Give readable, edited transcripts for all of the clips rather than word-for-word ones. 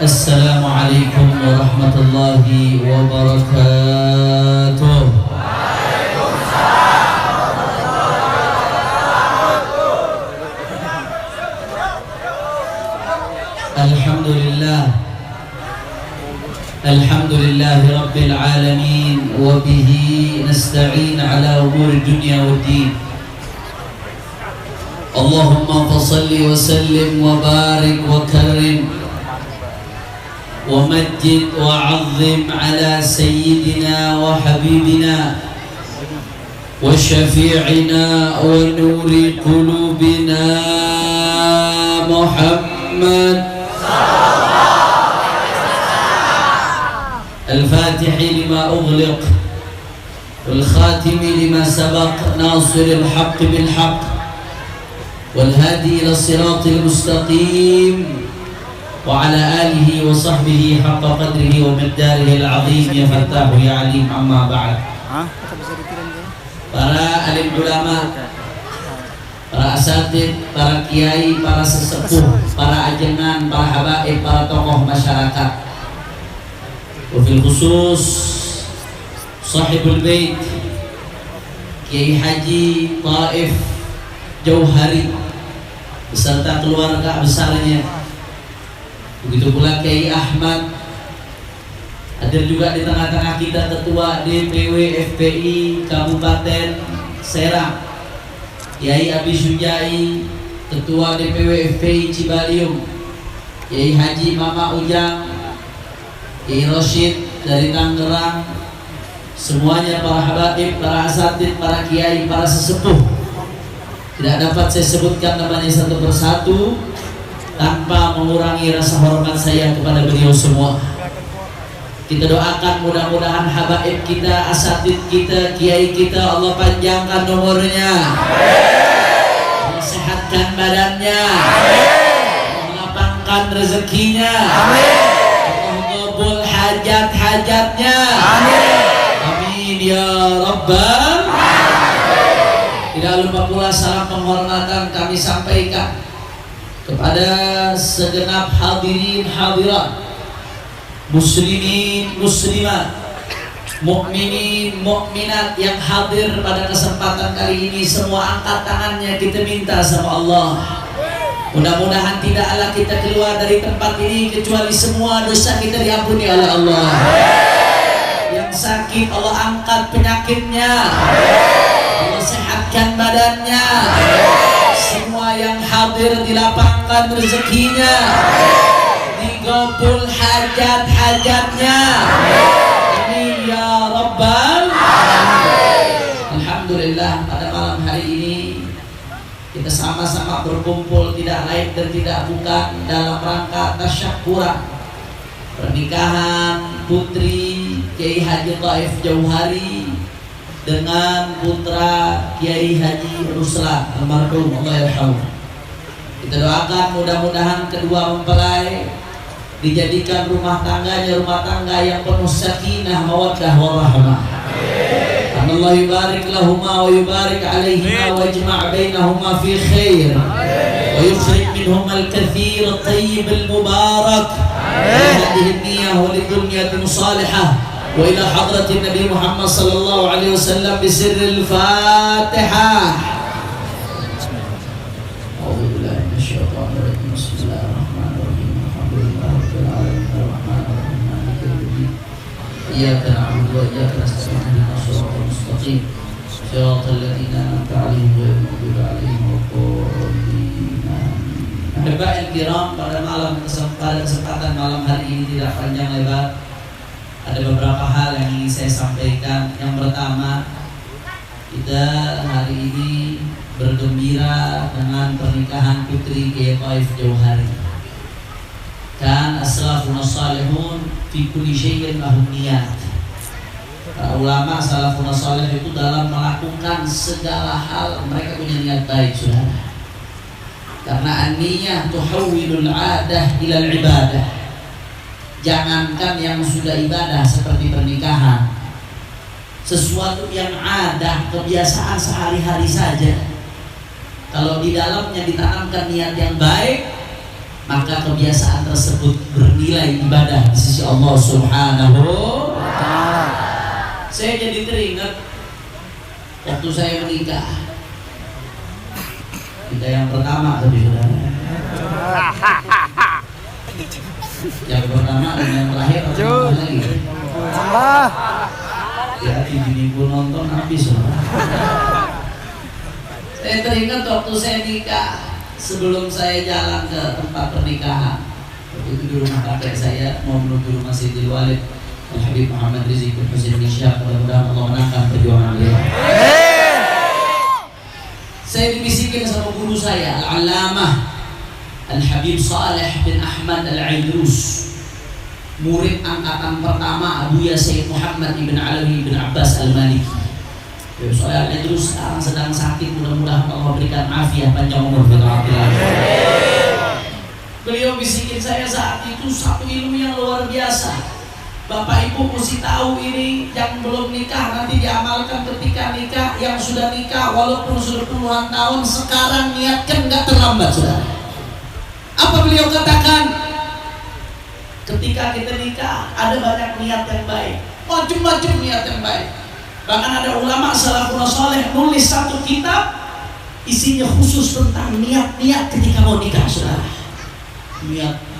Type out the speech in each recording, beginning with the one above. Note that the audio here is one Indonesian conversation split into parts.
Assalamualaikum warahmatullahi wabarakatuh. Alhamdulillahi rabbil alamin wa bihi nasta'in ala umuri dunya waddin. Allahumma fasalli wa sallim wa barik wa karim ومجد وعظم على سيدنا وحبيبنا وشفيعنا ونور قلوبنا محمد الفاتح لما أغلق والخاتم لما سبق ناصر الحق بالحق والهادي إلى الصراط المستقيم وعلى آله وصحبه حق قدره ومقداره العظيم يا فتاح يا عليم أما بعد. Para alim ulama, para asatid, para kiai, para sesepuh, para ajengan, para habaib, para tokoh masyarakat, wabil khusus sahibul bait Kiai Haji Taif Jauhari beserta keluarga besarnya. Begitu pula Kiai Ahmad, ada juga di tengah-tengah kita Ketua DPW FPI Kabupaten Serang, Kiai Abi Sujai, Ketua DPW FPI Cibaliung, Kiai Haji Mama Ujang, Kiai Rosyid dari Tangerang, semuanya para habaib, para asatid, para kiai, para sesepuh. Tidak dapat saya sebutkan namanya satu persatu tanpa mengurangi rasa hormat saya kepada beliau semua. Kita doakan mudah-mudahan habaib kita, asatid kita, kiai kita Allah panjangkan umurnya, Allah sehatkan badannya, Allah melapangkan rezekinya, Allah qabul hajat-hajatnya. Amin ya Rabbal. Tidak lupa pula salam penghormatan kami sampaikan kepada segenap hadirin hadirat, muslimin muslimat, mukminin mukminat yang hadir pada kesempatan kali ini. Semua angkat tangannya, kita minta sama Allah, mudah-mudahan tidaklah kita keluar dari tempat ini kecuali semua dosa kita diampuni oleh Allah. Yang sakit Allah angkat penyakitnya, Allah sehatkan badannya. Semua yang hadir dilapangkan rezekinya, digabul hajat-hajatnya. Amin ya Rabbal. Alhamdulillah, pada malam hari ini kita sama-sama berkumpul tidak lain dan tidak bukan dalam rangka tasyakuran pernikahan putri Kiai Haji Taif Jauhari dengan putra Kiai Haji Ruslan almarhum, Allah yarhamhu. Kita doakan mudah-mudahan kedua mempelai dijadikan rumah tangganya rumah tangga yang penuh sakinah, mawaddah warahmah. Allah yubarik lahuma wa yubarik alaihima wa yajma' bainahuma fi khair wa yukhrij minhum al-kathir at-tayyib al-mubarak. هذه النية ولكل نية صالحة وإلى حضرة النبي محمد صلى الله عليه وسلم بسر الفاتحة. أعوذ بالله من الشيطان الرجيم. بسم الله الرحمن الرحيم. الحمد لله رب العالمين الرحمن الرحيم مالك يوم الدين إياك نعبد وإياك نستعين اهدنا الصراط المستقيم صراط الذين أنعمت عليهم غير المغضوب عليهم ولا الضالين. Ahibahil kiram, pada kesempatan malam hari ini tidak panjang lebar, ada beberapa hal yang ingin saya sampaikan. Yang pertama, kita hari ini bergembira dengan pernikahan putri Kiai Taif Jauhari. Kan as-salafun as-salihun fi kulli syai'in lahum niyat. Para ulama salafun as-salih itu dalam melakukan segala hal mereka punya niat baik, saudara. Karena an-niyah tuhawwilul 'adah ilal ibadah. Jangankan yang sudah ibadah seperti pernikahan, sesuatu yang ada kebiasaan sehari-hari saja, kalau di dalamnya ditanamkan niat yang baik, maka kebiasaan tersebut bernilai ibadah di sisi Allah Subhanahu wa ta'ala. Saya jadi teringat waktu saya menikah. Kita yang pertama tadi, saudara. Yang pertama dan yang terakhir apa lagi? Ya, bini pun nonton habis, saudara. Saya teringat waktu saya nikah, sebelum saya jalan ke tempat pernikahan, waktu itu di rumah kakek saya mau menuju rumah Sayyidil Walid Al-Habib Muhammad Rizieq bin Husain bin Syah. Mudah-mudahan Allah menangkan perjuangan beliau. Saya dibisikin sama guru saya, Al-Allamah Al-Habib Saleh bin Ahmad Al-Aidrus, murid angkatan pertama Abuya Sayyid Muhammad ibn Alawi bin Abbas Al-Maliki. Soalnya Al-Aidrus sekarang sedang sakit, mudah-mudahan Allah berikan afiat panjang umur. Beliau bisikin saya saat itu satu ilmu yang luar biasa. Bapak Ibu mesti tahu ini, yang belum nikah nanti diamalkan ketika nikah, yang sudah nikah walaupun sudah puluhan tahun sekarang niatkan, nggak terlambat, saudara. Apa beliau katakan? Ketika kita nikah ada banyak niat yang baik, macam-macam niat yang baik. Bahkan ada ulama salafun saleh nulis satu kitab isinya khusus tentang niat-niat ketika mau nikah, saudara. Niat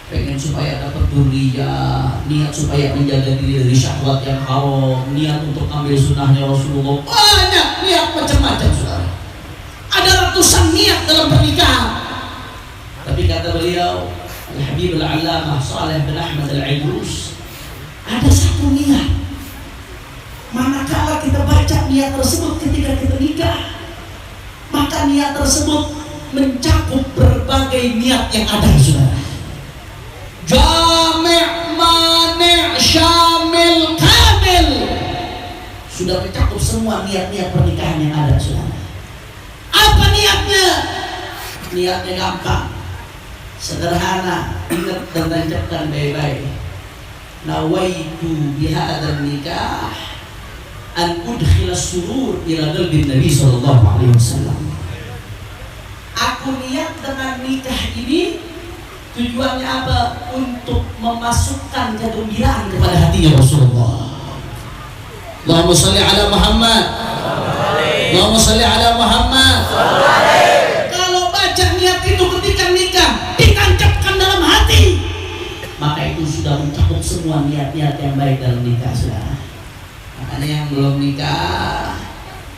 pengen supaya dapat dzurriyyah, niat supaya menjaga diri dari syahwat yang haram, niat untuk ambil sunnahnya Rasulullah. Banyak niat macam-macam, saudara. Ada ratusan niat dalam pernikahan. Tapi kata beliau Al-Habib Al-Allamah Saleh bin Ahmad Al-Aidrus, ada satu niat, manakala kita baca niat tersebut ketika kita nikah, maka niat tersebut mencakup berbagai niat yang ada, saudara. Jami' mani' syamil kamil, sudah mencakup semua niat-niat pernikahan yang ada, saudara. Apa niatnya? Niatnya gampang, sederhana, ingat dan tancapkan baik-baik. Nawaitu bihadzal nikah an udkhila surur ila qalbi Nabi sallallahu alaihi wasallam. Aku niat dengan nikah ini tujuannya apa? Untuk memasukkan kegembiraan kepada hatinya Rasulullah. Allahumma shalli ala Muhammad. Allahumma shalli ala Muhammad. Kalau baca niat itu ketika nikah ditancapkan dalam hati, maka itu sudah mencakup semua niat-niat yang baik dalam nikah, saudara. Makanya yang belum nikah,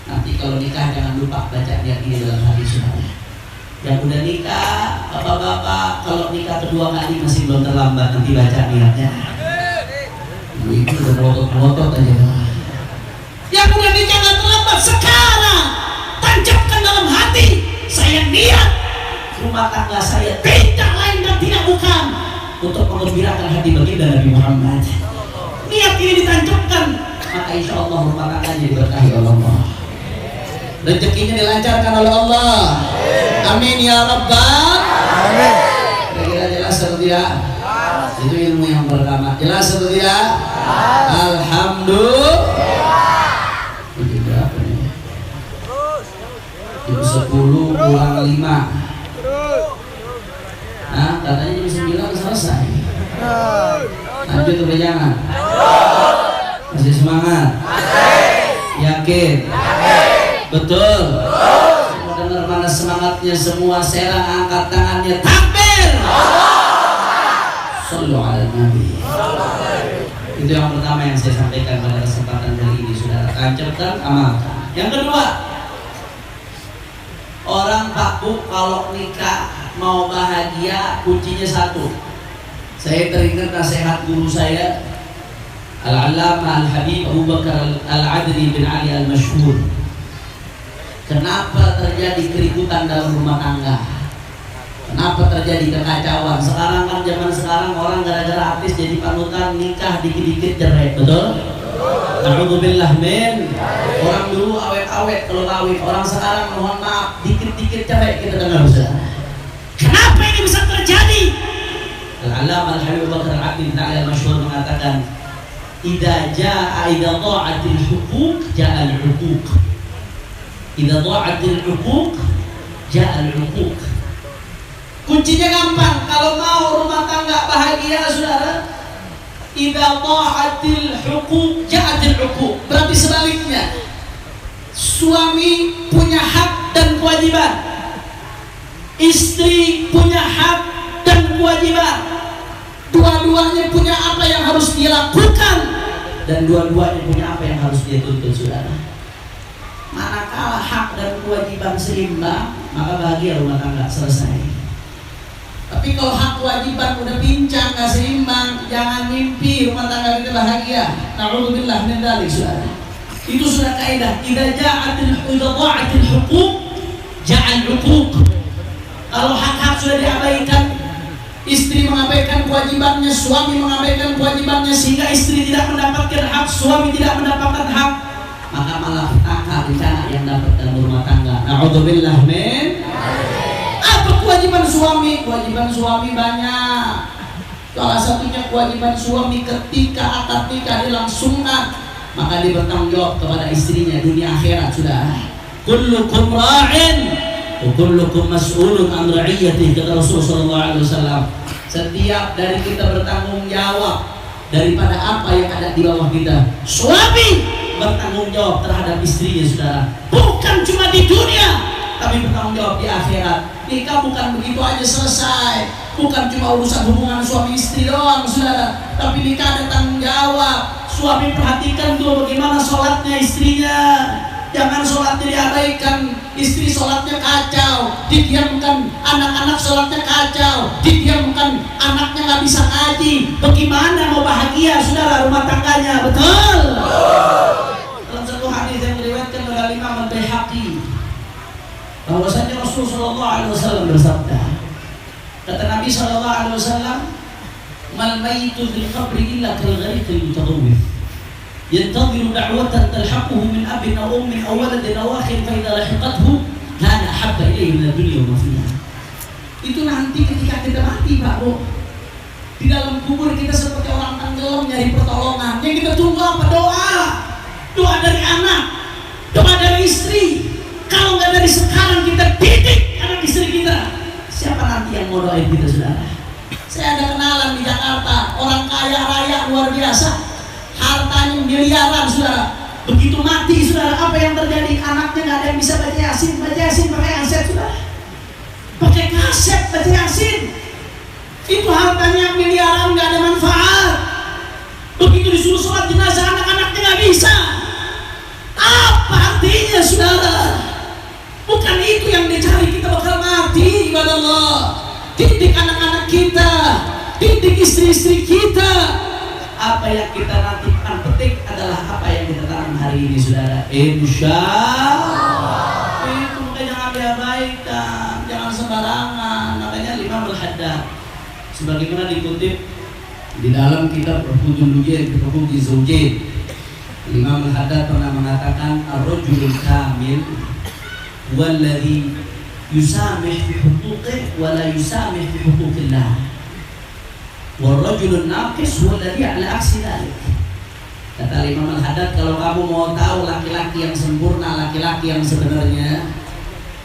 nanti kalau nikah jangan lupa baca niat ini dalam hati, saudara. Yang udah nikah, bapak-bapak, kalau nikah kedua kali masih belum terlambat, nanti baca niatnya. Ibu udah melotot-melotot aja. Yang udah nikah gak terlambat, sekarang tancapkan dalam hati, saya niat rumah tangga saya tidak lain dan tidak bukan untuk mengembirakan hati baginda Nabi Muhammad. Niat ini ditancapkan, maka insya Allah rumah tangganya diberkahi oleh Allah, rezekinya dilancarkan oleh Allah. Amin ya Rabbal Alamin. Kira-kira jelas atau tidak? Itu ilmu yang pertama. Jelas atau tidak? Alhamdulillah. Itu berapa nih? Jam 10 kurang 5. Nah, katanya jam 9 selesai. Lanjut atau jangan? Masih semangat? Yakin? Betul? Mau dengar mana semangatnya semua? Serang, angkat tangannya, takbir! Sallu ala Nabi. Itu yang pertama yang saya sampaikan pada kesempatan kali ini, saudara. Tancapkan, amalkan. Yang kedua, orang Pak Bu kalau nikah mau bahagia kuncinya satu. Saya teringat nasihat guru saya Al-Allamah Al-Habib Abu Bakar Al-Adri bin Ali Al-Mashhur. Kenapa terjadi keributan dalam rumah tangga? Kenapa terjadi kekacauan? Sekarang kan zaman sekarang orang gara-gara artis jadi panutan, nikah dikit-dikit cerai, betul? Alhamdulillah men. Orang dulu awet-awet kalau kawin, orang sekarang mohon maaf dikit-dikit cerai. Kita dengar saudara. Kenapa ini bisa terjadi? Al-Allamah Al-Habib Bakar Al-Adri bin Ali Al-Mashhur mengatakan, idza dha'atil huquq ja'a al-huquq. Idza dha'atil huquq ja'a al-huquq. Kuncinya gampang, kalau mau rumah tangga bahagia saudara, idza dha'atil huquq ja'atil huquq. Berarti sebaliknya, suami punya hak dan kewajiban, istri punya hak dan kewajiban. Dua-duanya punya apa yang harus dia lakukan dan dua-duanya punya apa yang harus dia tuntut, saudara. Manakala hak dan kewajiban seimbang, maka bahagia rumah tangga, selesai. Tapi kalau hak kewajiban udah pincang, gak seimbang, jangan mimpi rumah tangga kita bahagia. Na'udzubillah min dzalik, saudara. Itu sudah kaidah. Idza dha'atil huquq ja'al huquq. Kalau hak-hak sudah diabaikan, istri mengabaikan kewajibannya, suami mengabaikan kewajibannya, sehingga istri tidak mendapatkan hak, suami tidak mendapatkan hak, maka malah petaka bencana yang dapat dalam rumah tangga. Na'udzubillah min. Apa kewajiban suami? Kewajiban suami banyak. Salah satunya kewajiban suami ketika akad nikah dilangsungkan, maka dia bertanggung jawab kepada istrinya dunia akhirat, sudah. Kullukum ra'in wa kullukum mas'ulun an ra'iyatihi, kata Rasulullah SAW. Setiap dari kita bertanggung jawab daripada apa yang ada di bawah kita. Suami bertanggung jawab terhadap istrinya, saudara. Bukan cuma di dunia, tapi bertanggung jawab di akhirat. Nikah bukan begitu aja selesai, bukan cuma urusan hubungan suami istri doang, saudara. Tapi nikah ada tanggung jawab. Suami perhatikan tuh bagaimana sholatnya istrinya. Jangan sholatnya diabaikan, istri sholatnya kacau, didiamkan, anak-anak sholatnya kacau, didiamkan, anaknya nggak bisa ngaji. Bagaimana mau bahagia, saudara, rumah tangganya? Betul. Dalam satu hadis yang diriwayatkan oleh Imam Al-Baihaqi, bahwasanya Rasulullah SAW bersabda, kata Nabi SAW, mal mayyitu fil qabri illa kal ghariqil mutadawwir yantadhiru da'watan talhaquhu min abin aw ummin aw waladin aw akhin fa idza lahiqathu kana habba ilayhi min ad-dunya wa ma fiha. Itu nanti ketika kita mati, Pak Bu, di dalam kubur kita seperti orang tenggelam nyari pertolongan. Yang kita tunggu apa? Doa. Doa dari anak, doa dari istri. Kalau nggak dari sekarang kita didik anak istri kita, siapa nanti yang mau doain kita, saudara? Saya ada kenalan di Jakarta, orang kaya raya luar biasa, hartanya miliaran, saudara. Begitu mati, saudara, apa yang terjadi? Anaknya nggak ada yang bisa baca yasin pakai kaset, saudara. Pakai kaset baca yasin. Itu hartanya miliaran, nggak ada manfaat. Begitu disuruh sholat jenazah, anak-anaknya nggak bisa. Apa artinya, saudara? Bukan itu yang dicari, kita bakal mati, ibadah Allah. Didik anak-anak kita, didik istri-istri kita. Apa yang kita nanti akan petik adalah apa yang kita tanam hari ini, saudara. Insya Allah. Itu makanya jangan diabaikan, jangan sembarangan. Makanya Imam Al-Haddad, sebagaimana dikutip di dalam kitab Huququl Zawjain, Imam Al-Haddad pernah mengatakan, ar-rajulul kamil walladhi yusamih fi huquqih wa la yusamih fi huquqillah, wal rajulun naqis walladhi ala aksi dzalik. Kata Imam Al-Haddad, kalau kamu mau tahu laki-laki yang sempurna, laki-laki yang sebenarnya,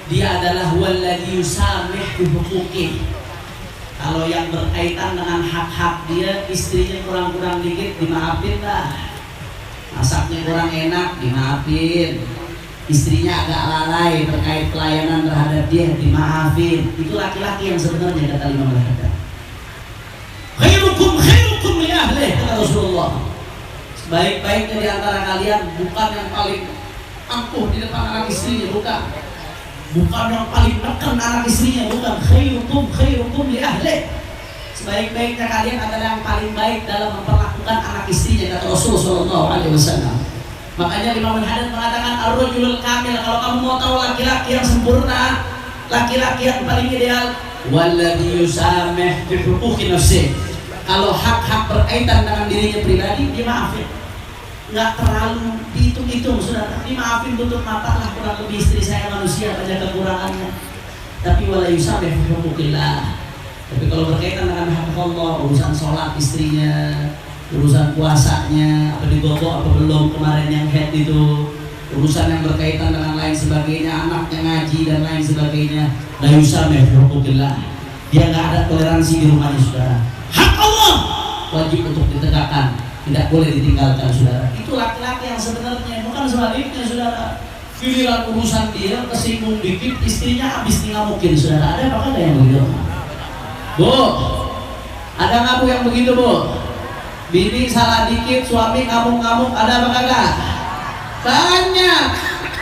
dia adalah walladhi yusamih fi huquqih, Kalau yang berkaitan dengan hak-hak dia, istrinya kurang-kurang dikit dimaafin lah. Masaknya kurang enak dimaafin. Istrinya agak lalai terkait pelayanan terhadap dia dimaafin. Itu laki-laki yang sebenarnya kata Imam Al-Haddad. Khairukum li ahlih, kata Rasulullah. Sebaik-baiknya di antara kalian bukan yang paling ampuh di depan anak istrinya, bukan yang paling tekan anak istrinya, bukan. Khairukum li ahlih. Sebaik-baiknya kalian adalah yang paling baik dalam memperlakukan anak istrinya, kata Rasul sallallahu alaihi wasallam. Makanya Imam Al-Haddad mengatakan ar-rajulul kamil, kalau kamu mau tahu laki-laki yang sempurna, laki-laki yang paling ideal, walladzi yusamih bi huquqi nafsihi. Kalau hak-hak berkaitan dengan dirinya pribadi, dia maafin. Nggak terlalu dihitung-hitung, saudara. Dimaafin tutup mata lah, kurang lebih istri saya manusia, banyak kekurangannya. Tapi wala yusamih bi huquqillah. Tapi kalau berkaitan dengan hak Allah, urusan sholat istrinya, urusan puasanya, apa digobok apa belum kemarin yang head itu, urusan yang berkaitan dengan lain sebagainya, anaknya ngaji dan lain sebagainya, la yusamih bi huquqillah. Dia nggak ada toleransi di rumahnya, saudara. Hak Allah wajib untuk ditegakkan, tidak boleh ditinggalkan, saudara. Itu laki-laki yang sebenarnya, bukan sebaliknya, saudara. Giliran urusan dia kesinggung dikit, istrinya habis ngamukin, saudara. Ada apa yang begitu? Bu, ada nggak bu yang begitu, bu? Bini salah dikit, suami ngamuk-ngamuk, ada apa kagak? Banyak.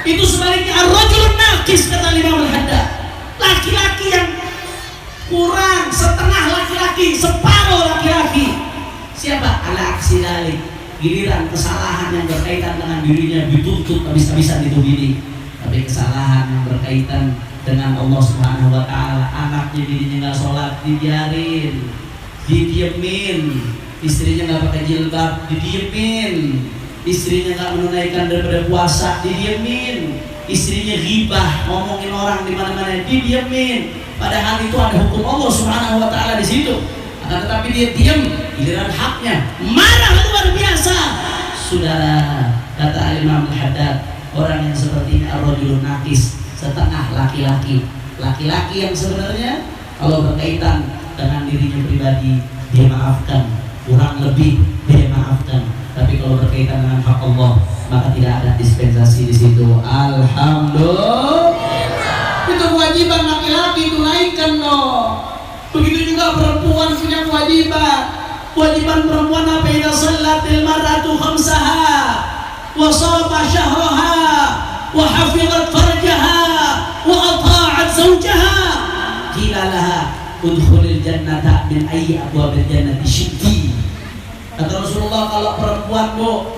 Itu sebaliknya ar-rajulun naqis, kata Imam Al-Haddad. Laki-laki yang kurang, setengah laki-laki, separuh laki-laki. Siapa? Ala aksi dalik. Giliran kesalahan yang berkaitan dengan dirinya dituntut habis-habisan itu bini. Tapi kesalahan yang berkaitan dengan Allah Subhanahu wa taala, anaknya dirinya nggak sholat, dibiarin, didiemin. Istrinya nggak pakai jilbab, didiemin. Istrinya nggak menunaikan daripada puasa, didiemin. Istrinya ghibah, ngomongin orang di mana-mana, didiemin. Padahal itu ada hukum Allah Subhanahu wa taala di situ. Akan tetapi dia diam, giliran haknya marah luar biasa. Saudara, kata Imam Al-Haddad, orang yang seperti ini ar-rajulun naqis, setengah laki-laki. Laki-laki yang sebenarnya kalau berkaitan dengan dirinya pribadi, dia maafkan, kurang lebih dia maafkan. Tapi kalau berkaitan dengan hak Allah, maka tidak ada dispensasi di situ. Alhamdulillah. Itu kewajiban laki-laki, itu naikkan dong. Begitu juga perempuan punya kewajiban. Kewajiban perempuan apa? Idza shallatil mar'atu khamsaha wa shama syahraha wa hafizat farjaha wa ata'at zawjaha qila laha udkhulil jannata min ayyi abwabil jannati syi'ti. Kata Rasulullah, kalau perempuan bu,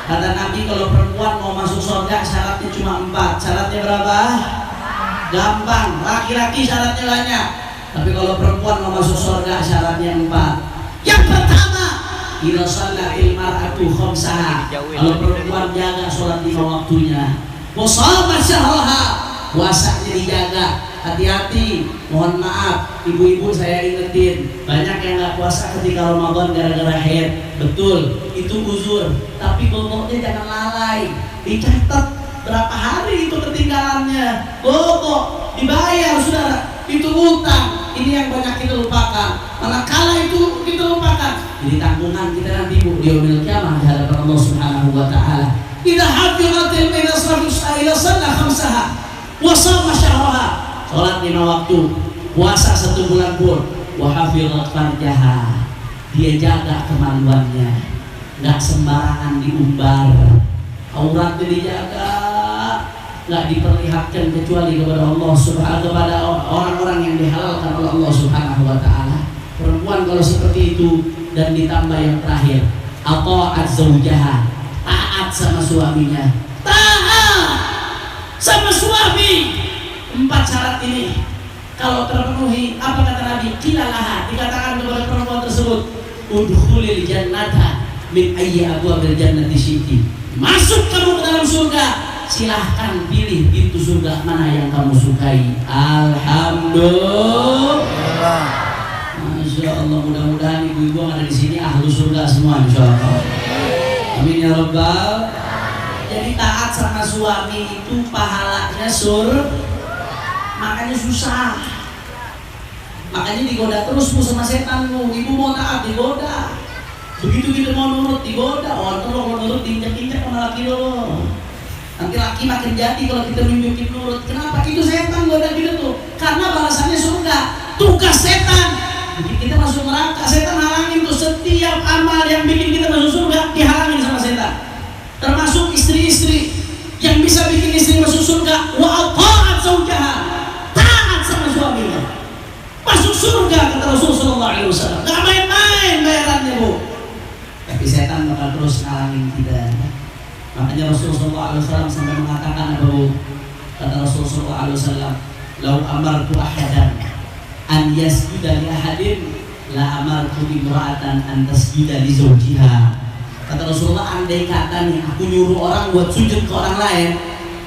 kata Nabi, kalau perempuan mau masuk surga syaratnya cuma 4. Syaratnya berapa? Gampang. Laki-laki syaratnya banyak, tapi kalau perempuan mau masuk surga syaratnya 4. Yang pertama, idza shallatil mar'atu khamsaha, kalau perempuan jaga sholat 5 waktunya. Wa shama syahraha, puasanya dijaga. Hati-hati, mohon maaf ibu-ibu, saya ingetin, banyak yang nggak puasa ketika Ramadan gara-gara haid. Betul, itu uzur, tapi boboknya jangan lalai. Dicatat berapa hari itu ketinggalannya, bobok dibayar, saudara. Itu utang. Ini yang banyak kita lupakan. Manakala itu kita lupakan, jadi tanggungan kita nanti bu di yaumil qiyamah di hadapan Allah Subhanahu wa taala. Idza hafizatil ila shalah khamsaha wa shama syahraha, sholat 5 waktu, puasa 1 bulan pun, wa hafizat farjaha, dia jaga kemaluannya, nggak sembarangan diumbar, auratnya dijaga, nggak diperlihatkan kecuali kepada Allah Subhanahu, kepada orang-orang yang dihalalkan oleh Allah Subhanahu wa taala. Perempuan kalau seperti itu, dan ditambah yang terakhir, ata'at zaujaha, taat sama suaminya, taat sama suami. 4 syarat ini kalau terpenuhi, apa kata Nabi? Qilalaha, dikatakan kepada perempuan tersebut, udkhulil jannata min ayyi abwabil jannati syi'ti, masuk kamu ke dalam surga, silahkan pilih pintu surga mana yang kamu sukai. Alhamdulillah. Masya Allah, mudah-mudahan ibu-ibu yang ada di sini ahlu surga semua, insya Allah. Amin ya rabbal. Jadi taat sama suami itu pahalanya surga. makanya susah. Makanya digoda terus bu sama setan bu. Ibu mau taat digoda, begitu kita mau nurut digoda. Oh terus mau nurut diinjak-injak sama laki lo. Nanti laki makin jadi kalau kita nunjukin nurut. Kenapa? Itu setan goda gitu tuh. Karena balasannya surga. Tugas setan bikin kita masuk neraka. Setan halangin tuh setiap amal yang bikin kita masuk surga dihalangin sama setan. Termasuk istri-istri yang bisa bikin istri masuk surga. Wa ta'at zaujaha, taat sama suaminya, masuk surga kata Rasulullah SAW. Gak main-main bayarannya bu. Tapi setan bakal terus ngalangin kita. Makanya Rasulullah SAW sampai mengatakan apa bu? Kata Rasulullah SAW, lau amartu ahadan an yasjuda li ahadin la amartu imra'atan an tasjuda li zawjiha. Kata Rasulullah, andai kata nih aku nyuruh orang buat sujud ke orang lain,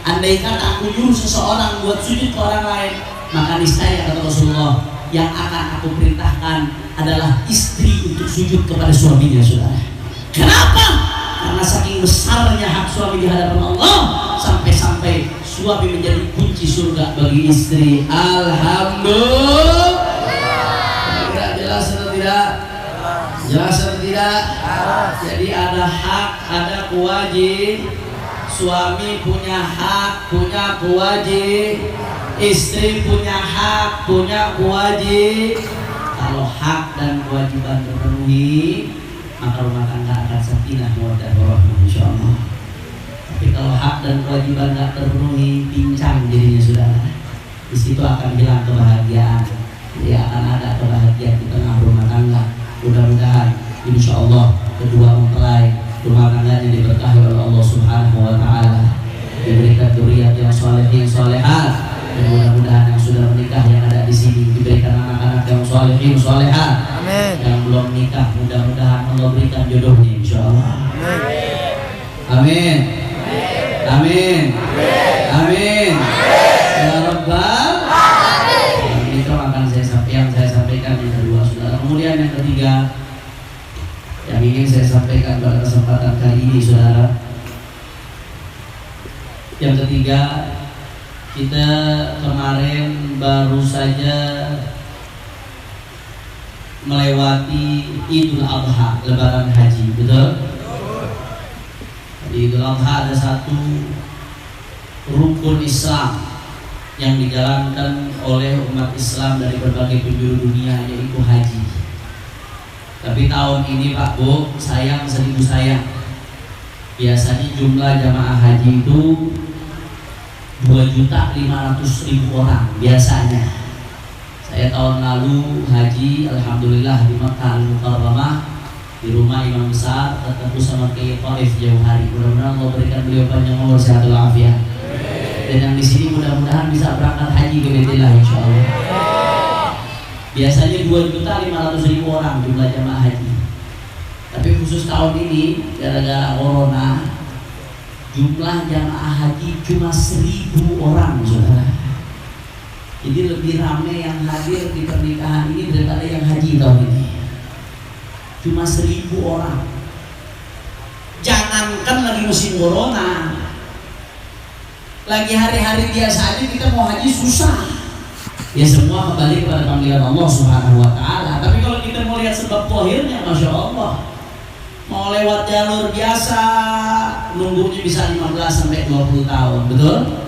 andai kata aku nyuruh seseorang buat sujud ke orang lain, maka niscaya kata Rasulullah yang akan aku perintahkan adalah istri untuk sujud kepada suaminya, saudara. Kenapa? Karena saking besarnya hak suami di hadapan Allah, sampai-sampai suami menjadi kunci surga bagi istri. Alhamdulillah. Jelas atau tidak? Jelas atau tidak? Jadi ada hak, ada kewajib. Suami punya hak, punya kewajib. Istri punya hak, punya kewajib. Kalau hak dan kewajiban terpenuhi, maka rumah tangga akan sakinah mawaddah warahmah insyaallah. Tapi kalau hak dan kewajiban tidak terpenuhi, pincang jadinya saudara. Di situ akan hilang kebahagiaan. Jadi akan ada kebahagiaan di tengah rumah tangga. Mudah-mudahan insyaallah kedua mempelai rumah tangganya diberkahi oleh Allah Subhanahu wa taala, diberikan dzurriyyah yang sholihin sholihat, dan mudah-mudahan yang sudah menikah yang ada di sini diberikan anak-anak yang sholihin sholihat. Amin. Yang belum menikah mudah-mudahan Allah berikan jodohnya insyaallah. Amin. Amin. Amin. Ya Rabbal alamin. Itu akan saya sampaikan yang kedua saudara. Kemudian yang ketiga yang ingin saya sampaikan pada kesempatan kali ini saudara, yang ketiga, kita kemarin baru saja melewati Idul Adha, Lebaran Haji, betul? Di Idul Adha ada satu rukun Islam yang dijalankan oleh umat Islam dari berbagai penjuru dunia, yaitu haji. Tapi tahun ini Pak Bu, sayang seribu sayang, biasanya jumlah jamaah haji itu 2.500.000 orang biasanya. Saya tahun lalu haji, alhamdulillah di Makkah Al-Mukarramah, di rumah imam besar, ketemu sama Kiai Taif jauh hari. Mudah-mudahan Allah berikan beliau panjang umur sehat walafiat. Dan yang di sini mudah-mudahan bisa berangkat haji ke Baitillah insyaallah. Biasanya 2.500.000 orang jumlah jamaah haji. Tapi khusus tahun ini gara-gara corona, jumlah jamaah haji cuma 1.000 orang, saudara. Jadi lebih ramai yang hadir di pernikahan ini daripada yang haji tahun ini. Cuma 1.000 orang. Jangankan lagi musim corona, lagi hari-hari biasa aja kita mau haji susah. Ya semua kembali kepada panggilan Allah Subhanahu wa taala. Tapi kalau kita mau lihat sebab zahirnya, Masya Allah, mau lewat jalur biasa nunggunya bisa 15 sampai 20 tahun, betul?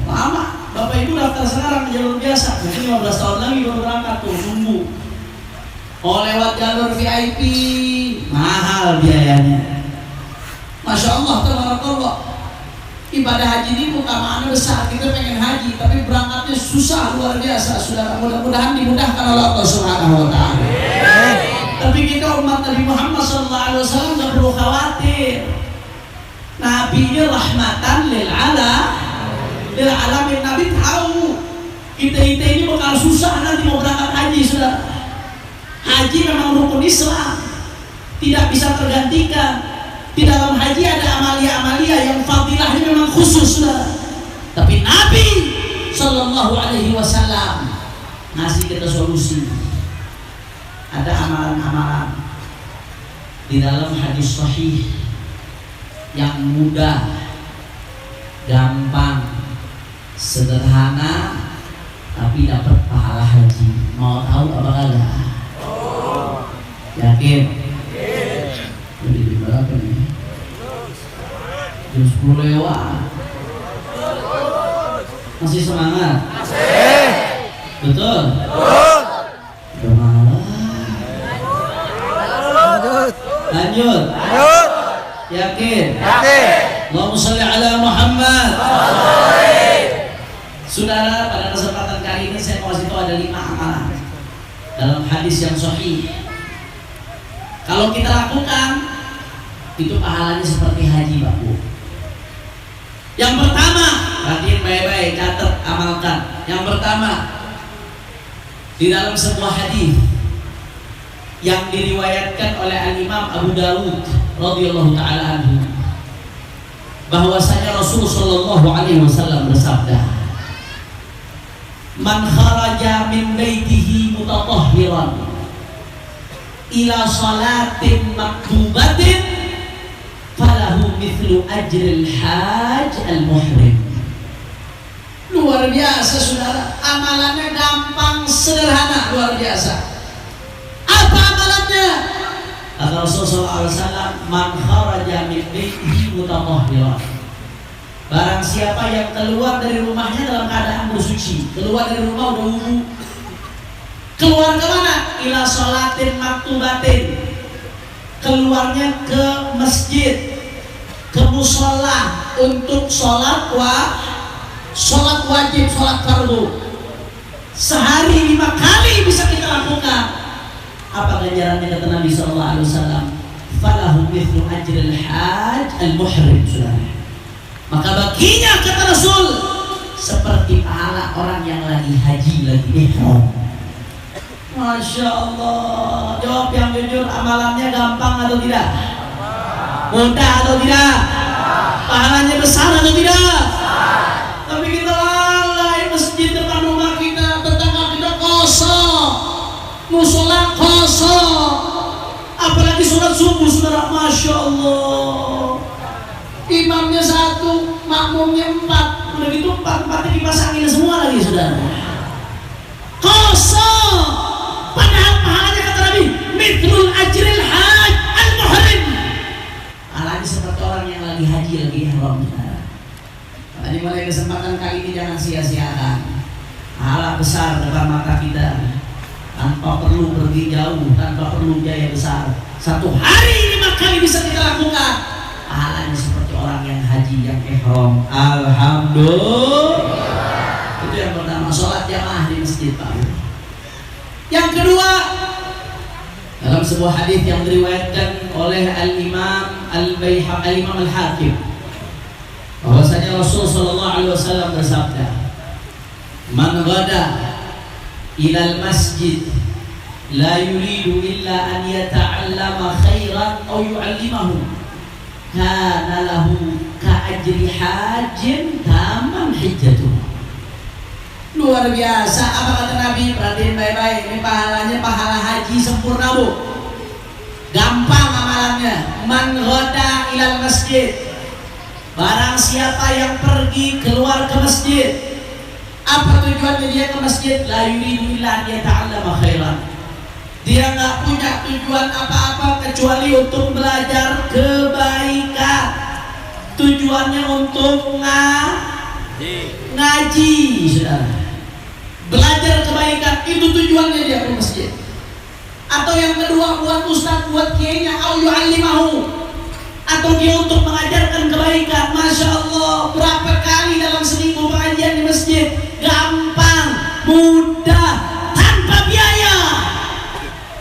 Lama. Bapak Ibu daftar sekarang ke jalur biasa, mungkin 15 tahun lagi baru berangkat tuh nunggu. Mau lewat jalur VIP, mahal biayanya. Masya Allah, tabarakallah. Ibadah haji ini bukan makna besar, kita pengen haji tapi berangkatnya susah luar biasa, saudara. Mudah-mudahan dimudahkan oleh Allah Subhanahu wa taala. Tapi kita umat Nabi Muhammad SAW nggak perlu khawatir. Nabi ini rahmatan lil alamin. Nabi tahu kita ini bakal susah nanti mau berangkat haji, saudara. Haji memang rukun Islam, tidak bisa tergantikan. Di dalam haji ada amalia-amalia yang fadilahnya memang khusus, saudara. Tapi Nabi Sallallahu Alaihi Wasallam ngasih kita solusi. Ada amalan-amalan di dalam hadis sahih yang mudah, gampang, sederhana, tapi dapat pahala haji. Mau tahu apa kagak? Yakin? Jadi berapa nih? Jam 10 lewat. Masih semangat? Masih. Betul? Betul. Udah malam. Lanjut. Yakin? Yakin. Allahumma sholli ala Muhammad. Saudara, pada kesempatan kali ini saya mau kasih tahu ada 5 amalan dalam hadis yang sahih. Kalau kita lakukan, itu pahalanya seperti haji, Pak Bu. Yang pertama, perhatiin baik-baik, catat, amalkan. Yang pertama, di dalam sebuah hadis yang diriwayatkan oleh Al-Imam Abu Dawud radhiyallahu taala anhu, bahwasanya Rasul sallallahu alaihi wasallam bersabda, "Man kharaja min baitihi mutatahhiran ila salatin maktubatin falahu mithlu ajril hajj al-muhrim." Luar biasa saudara, amalannya gampang, sederhana, luar biasa. Apa amalannya? Kata Rasulullah SAW, "Man kharaja min baitihi mutatahhiran." Barang siapa yang keluar dari rumahnya dalam keadaan bersuci, keluar dari rumah udah wudu. Keluar ke mana? Ila sholatin maktubatin. Keluarnya ke masjid, ke musola untuk sholat wajib, sholat fardu. Sehari 5 kali bisa kita lakukan. Apa ganjarannya kata Nabi sallallahu alaihi wasallam? Falahu mithlu ajril hajj al-muhrim. Maka baginya kata Rasul seperti pahala orang yang lagi haji, lagi ihram. Masya Allah. Jawab yang jujur, amalannya gampang atau tidak? Mudah atau tidak? Pahalanya besar atau tidak? Tapi kita lalai, masjid depan rumah kita, tetangga kita kosong, musola kosong, apalagi sholat subuh saudara. Masya Allah, imamnya 1, makmumnya 4, udah gitu 4-4 dipasangin semua lagi saudara. Kosong. Padahal pahalanya kata Nabi, mithlul ajril hajj al-muhrim. Pahalanya seperti orang yang lagi haji, lagi ihram. Tadi mulai kesempatan kali ini jangan sia-siakan. Pahala besar depan mata kita, tanpa perlu pergi jauh, tanpa perlu biaya besar. 1 hari 5 kali bisa kita lakukan. Pahalanya seperti orang yang haji, yang ihram. Alhamdulillah. Itu yang pertama, sholat jamaah di masjid, Pak. Yang kedua, dalam sebuah hadis yang diriwayatkan oleh Al-Imam Al-Hakim, bahwasanya Rasul sallallahu alaihi wasallam bersabda, "Man ghada ilal masjid la yuridu illa an yata'allama khairan aw yu'allimahu kana lahu ka'ajri hajjin tamam hijjatuh." Luar biasa. Apa kata Nabi? Perhatiin baik-baik. Ini pahalanya pahala haji sempurna, Bu. Gampang amalannya. Man ghada ilal masjid, barang siapa yang pergi keluar ke masjid. Apa tujuannya dia ke masjid? La yuridu illa an yata'allama khairan. Dia nggak punya tujuan apa-apa kecuali untuk belajar kebaikan. Tujuannya untuk ngaji, saudara. Belajar kebaikan, itu tujuannya dia ke masjid. Atau yang kedua, buat ustaz, buat kiainya, au yu'allimahu, atau dia untuk mengajarkan kebaikan. Masya Allah, berapa kali dalam seminggu pengajian di masjid? Gampang, mudah, tanpa biaya.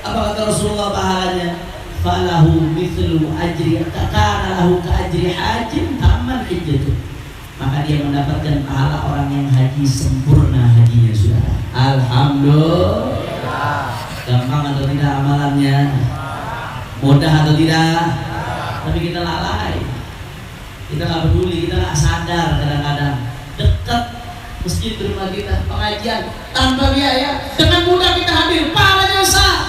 Apa kata Rasulullah pahalanya? Falahu mithlu ajri, kana lahu ka ajri hajin tamman hijjatuh. Maka dia mendapatkan pahala orang yang haji sempurna hajinya, saudara. Alhamdulillah. Gampang atau tidak amalannya? Mudah atau tidak? Tapi kita lalai, kita nggak peduli, kita nggak sadar. Kadang-kadang dekat masjid di rumah kita, pengajian tanpa biaya, dengan mudah kita hadir, pahalanya besar.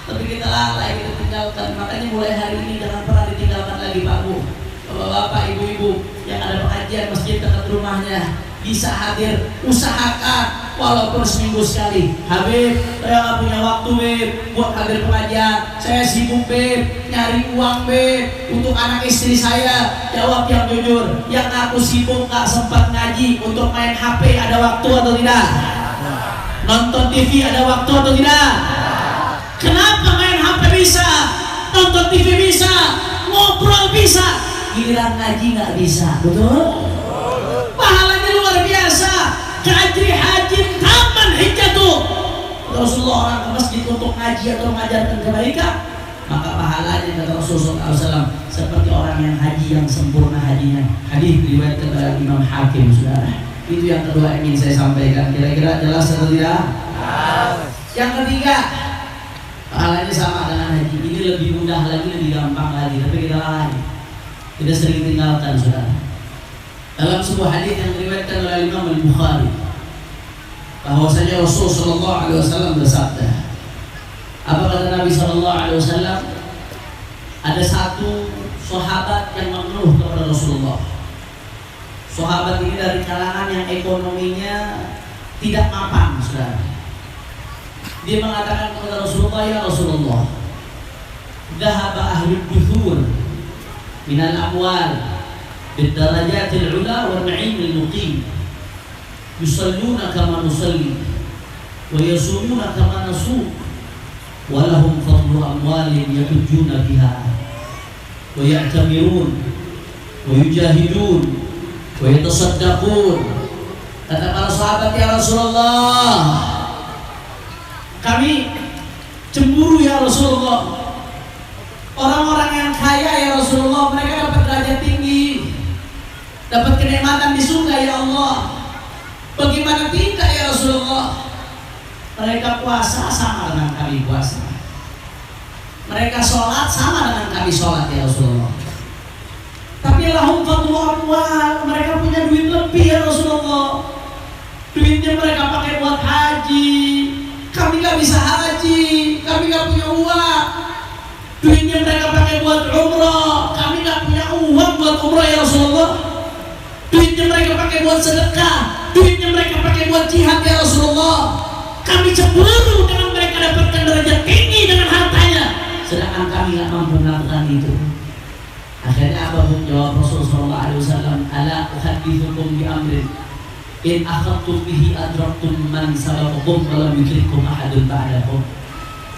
Tapi kita lalai, kita tinggalkan. Makanya mulai hari ini jangan pernah ditinggalkan lagi, Pak Bu. Bapak, ibu-ibu yang ada pengajian masjid dekat rumahnya bisa hadir, usahakan walaupun seminggu sekali. Habib, saya nggak punya waktu Beb buat hadir pengajian, saya sibuk Beb, nyari uang Beb untuk anak istri saya. Jawab yang jujur, yang aku sibuk nggak sempat ngaji, untuk main HP ada waktu atau tidak? Nonton TV ada waktu atau tidak? Kenapa main HP bisa, nonton TV bisa, ngobrol bisa, giliran ngaji nggak bisa? Betul? Pahalanya luar biasa. Kajri haji taman hijjatu. Rasulullah orang ke masjid untuk ngaji atau mengajarkan kebaikan, maka pahalanya kata Rasulullah SAW seperti orang yang haji yang sempurna hajinya. Hadis riwayatkan oleh Imam Hakim, saudara. Itu yang kedua ingin saya sampaikan. Kira-kira jelas atau tidak? Yang ketiga, pahalanya sama dengan haji. Ini lebih mudah lagi, lebih gampang lagi, tapi kita lalai, kita sering tinggalkan, saudara. Dalam sebuah hadis yang diriwayatkan oleh Imam Al-Bukhari, bahwasanya Rasul sallallahu alaihi wasallam bersabda, apa kata Nabi sallallahu alaihi wasallam? Ada satu sahabat yang mengeluh kepada Rasulullah. Sahabat ini dari kalangan yang ekonominya tidak mapan, saudara. Dia mengatakan kepada Rasulullah, ya Rasulullah, dhahaba ahlul duthur minal amwal بالدرجات العلى والنعيم المقيم يصلون كما نصلي ويصومون كما نصوم ولهم فضل أموال يحجون بها ويعتمرون ويجاهدون ويتصدقون. Kata para sahabat, ya Rasulullah, kami cemburu ya Rasulullah. Orang-orang yang kaya ya Rasulullah, mereka dapat derajat tinggi, dapat kenikmatan di surga ya Allah. Bagaimana tidak ya Rasulullah? Mereka puasa sama dengan kami puasa, mereka sholat sama dengan kami sholat ya Rasulullah. Tapi lahum fadlu amwal, mereka punya duit lebih ya Rasulullah. Duitnya mereka pakai buat haji, kami gak bisa haji, kami gak punya uang. Duitnya mereka pakai buat umrah, kami gak punya uang buat umrah ya Rasulullah. Duitnya mereka pakai buat sedekah, duitnya mereka pakai buat jihad ya Rasulullah. Kami cemburu dengan mereka dapatkan derajat tinggi dengan hartanya, sedangkan kami gak mampu melakukan itu. Akhirnya apa pun jawab Rasulullah SAW, ala uhaddithukum bi amrin in akhadtum bihi adraktum man sabaqukum wa lam yudrikum ahadun ba'dakum.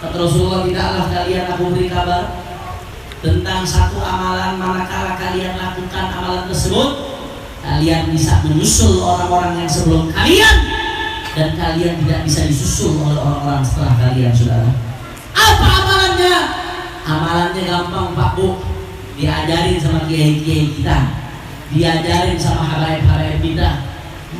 Kata Rasulullah, tidaklah kalian aku beri kabar tentang satu amalan, manakala kalian lakukan amalan tersebut, kalian bisa menyusul orang-orang yang sebelum kalian, dan kalian tidak bisa disusul oleh orang-orang setelah kalian, saudara. Apa amalannya? Amalannya gampang Pak Bu, diajarin sama kiai-kiai kita, diajarin sama habaib-habaib kita,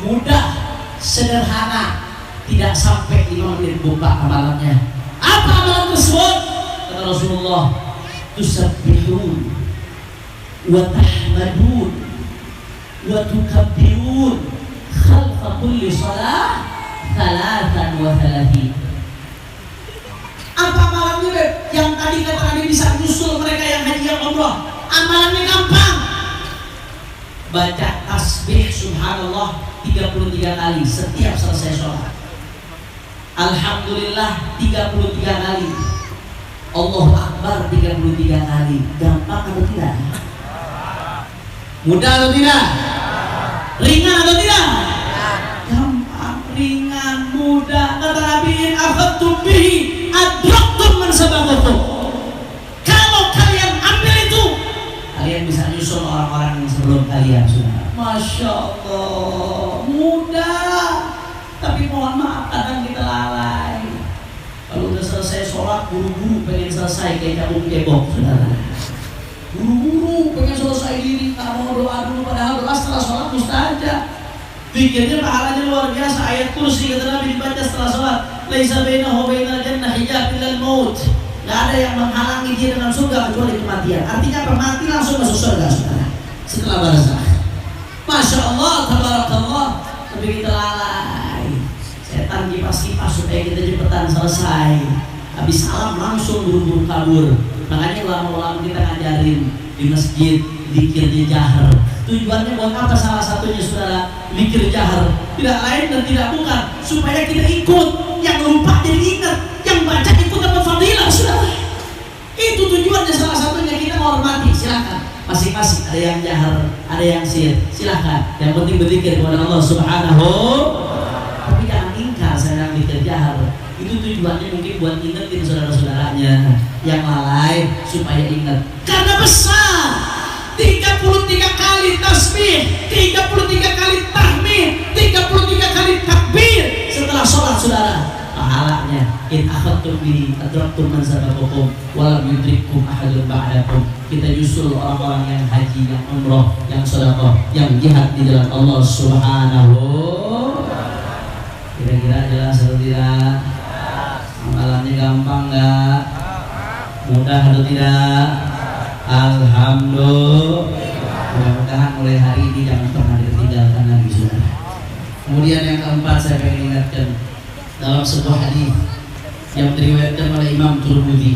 mudah, sederhana, tidak sampai 5 menit buka amalannya. Apa amalan tersebut? Kata Rasulullah, tusabbihun wa tahmadun wa tukabbirun khalfa kulli salah 33. Apa amalannya Beb? Yang tadi kata Nabi bisa nyusul mereka yang haji yang umrah. Amalannya gampang. Baca tasbih subhanallah 33 kali setiap selesai sholat. Alhamdulillah 33 kali. Allahu Akbar 33 kali. Gampang atau tidak? Mudah atau tidak? Ringan atau tidak? Gampang, ringan, mudah. Kata Nabi, akhadtum bihi adraktum man sabaqakum. Kalau kalian ambil itu, kalian bisa nyusul orang-orang yang sebelum kalian, sudah. Masya Allah, mudah. Tapi mohon maaf, kadang kita lalai. Kalau udah selesai sholat, buru-buru pengen selesai kayak cabut cebok, saudara. Buru-buru pengen selesai diri, nggak mau doa dulu, padahal doa setelah sholat mustajab. Pikirnya pahalanya luar biasa. Ayat kursi kata Nabi dibaca setelah sholat, laisa bainahu wa bainal jannah hijab illal maut. Nggak ada yang menghalangi dia dengan surga kecuali kematian. Artinya mati langsung masuk surga, saudara. Setelah barzakh. Masya Allah, tabarakallah. Tapi kita lalai. Setan kipas-kipas supaya kita cepetan selesai. Habis salam langsung buru-buru kabur. Makanya ulama-ulama kita ngajarin di masjid zikirnya jahar. Tujuannya buat apa? Salah satunya saudara, zikir jahar. Tidak lain dan tidak bukan supaya kita ikut, yang lupa jadi ingat, yang baca ikut dapat fadilah saudara. Itu tujuannya, salah satunya kita menghormati. Silakan masing-masing, ada yang jahar, ada yang sir, silakan. Yang penting berzikir kepada Allah Subhanahu. Tapi jangan ingkar sedang zikir jahar. Itu tujuannya mungkin buat ingetin saudara-saudaranya yang lalai supaya ingat. Karena besar, 33 kali tasbih, 33 kali tahmid, 33 kali takbir setelah sholat saudara. Pahalanya in akhadtum bihi adraktum man sabaqukum wa lam yudrikkum ahadun ba'dakum. Kita justru orang-orang yang haji, yang umroh, yang sedekah, yang jihad di jalan Allah Subhanahu. Kira-kira jelas atau tidak? Amalannya gampang enggak? Mudah atau tidak? Alhamdulillah. Mudah-mudahan mulai hari ini jangan pernah ditinggalkan lagi saudara. Kemudian yang keempat saya ingin ingatkan, dalam sebuah hadis yang diriwayatkan oleh Imam Tirmidzi.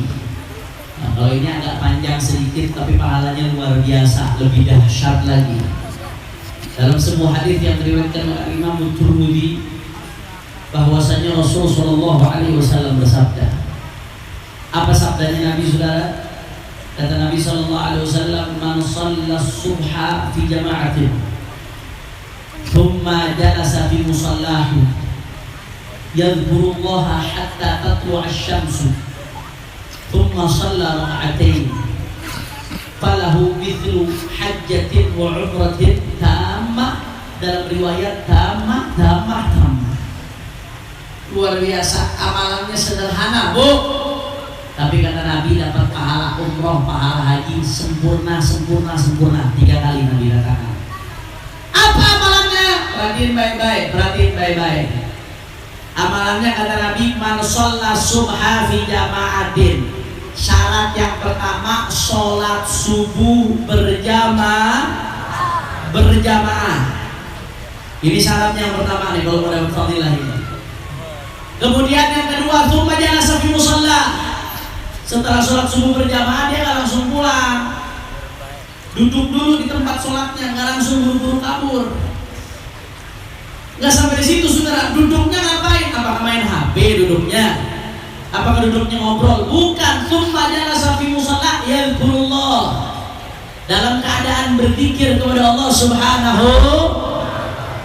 Nah, kalau ini agak panjang sedikit tapi pahalanya luar biasa, lebih dahsyat lagi. Dalam sebuah hadis yang diriwayatkan oleh Imam Tirmidzi, bahwasanya Rasul Shallallahu Alaihi Wasallam bersabda. Apa sabdanya Nabi saudara? Kata Nabi Shallallahu Alaihi Wasallam, man shalla subha fi jama'atin, thumma jalasa fi musallahu, yadhkurullaha hatta tatlu'a asy-syamsu, thumma shalla rak'atain, falahu mithlu hajjatin wa umratin tammah. Dalam riwayat tammah. Luar biasa, amalannya sederhana bu, tapi kata Nabi dapat pahala umroh, pahala haji sempurna 3 kali Nabi katakan. Apa amalannya? Perhatiin baik-baik. Amalannya kata Nabi, man shalla subha fi jama'atin. Syarat yang pertama, sholat subuh berjamaah. Ini syaratnya yang pertama nih kalau mau dapat fadilah ini. Kemudian yang kedua, tsumma jalasa fi musalla. Setelah sholat subuh berjamaah dia nggak langsung pulang, duduk dulu di tempat sholatnya, nggak langsung buru-buru kabur. Nggak sampai di situ saudara, duduknya ngapain? Apakah main HP duduknya? Apakah duduknya ngobrol? Bukan. Tsumma jalasa fi musalla yadhkurullah, dalam keadaan berzikir kepada Allah Subhanahu.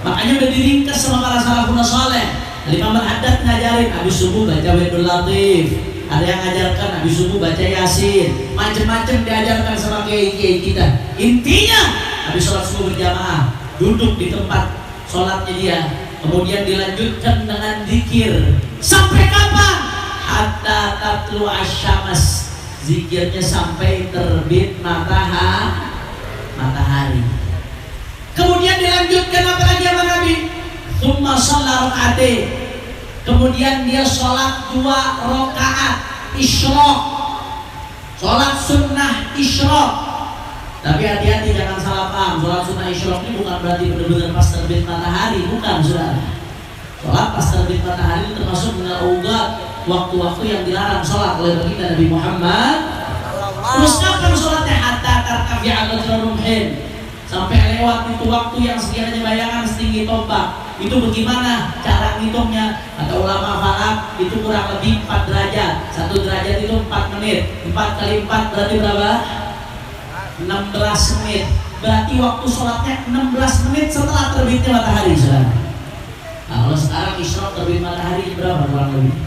Makanya udah diringkas sama para salafun saleh. Imam Al-Haddad ngajarin habis subuh baca Wirdul Latif, ada yang ngajarkan habis subuh baca Yasin, macam-macam diajarkan sama kiai-kiai kita. Intinya habis sholat subuh berjamaah duduk di tempat sholatnya dia, kemudian dilanjutkan dengan zikir sampai kapan? Hatta tatlu asy-syams, zikirnya sampai terbit matahari. Kemudian dilanjutkan apa lagi sama Nabi? Tsumma shalla rak'atain, kemudian dia sholat 2 rakaat isyraq, sholat sunnah isyraq. Tapi hati-hati jangan salah paham, sholat sunnah isyraq ini bukan berarti benar-benar pas terbit matahari, bukan saudara. Sholat pas terbit matahari itu termasuk menaugat waktu-waktu yang dilarang sholat oleh baginda Nabi Muhammad. Terus kapan sholatnya? Hatta tartafi'a rumhin, sampai lewat itu waktu yang sekiranya bayangan setinggi tombak. Itu bagaimana cara ngitungnya? Kata ulama falak itu kurang lebih 4 derajat. 1 derajat itu 4 menit. 4 kali 4 berarti berapa? 16 menit. Berarti waktu sholatnya 16 menit setelah terbitnya matahari. Nah, kalau sekarang isyraq terbit matahari berapa kurang lebih?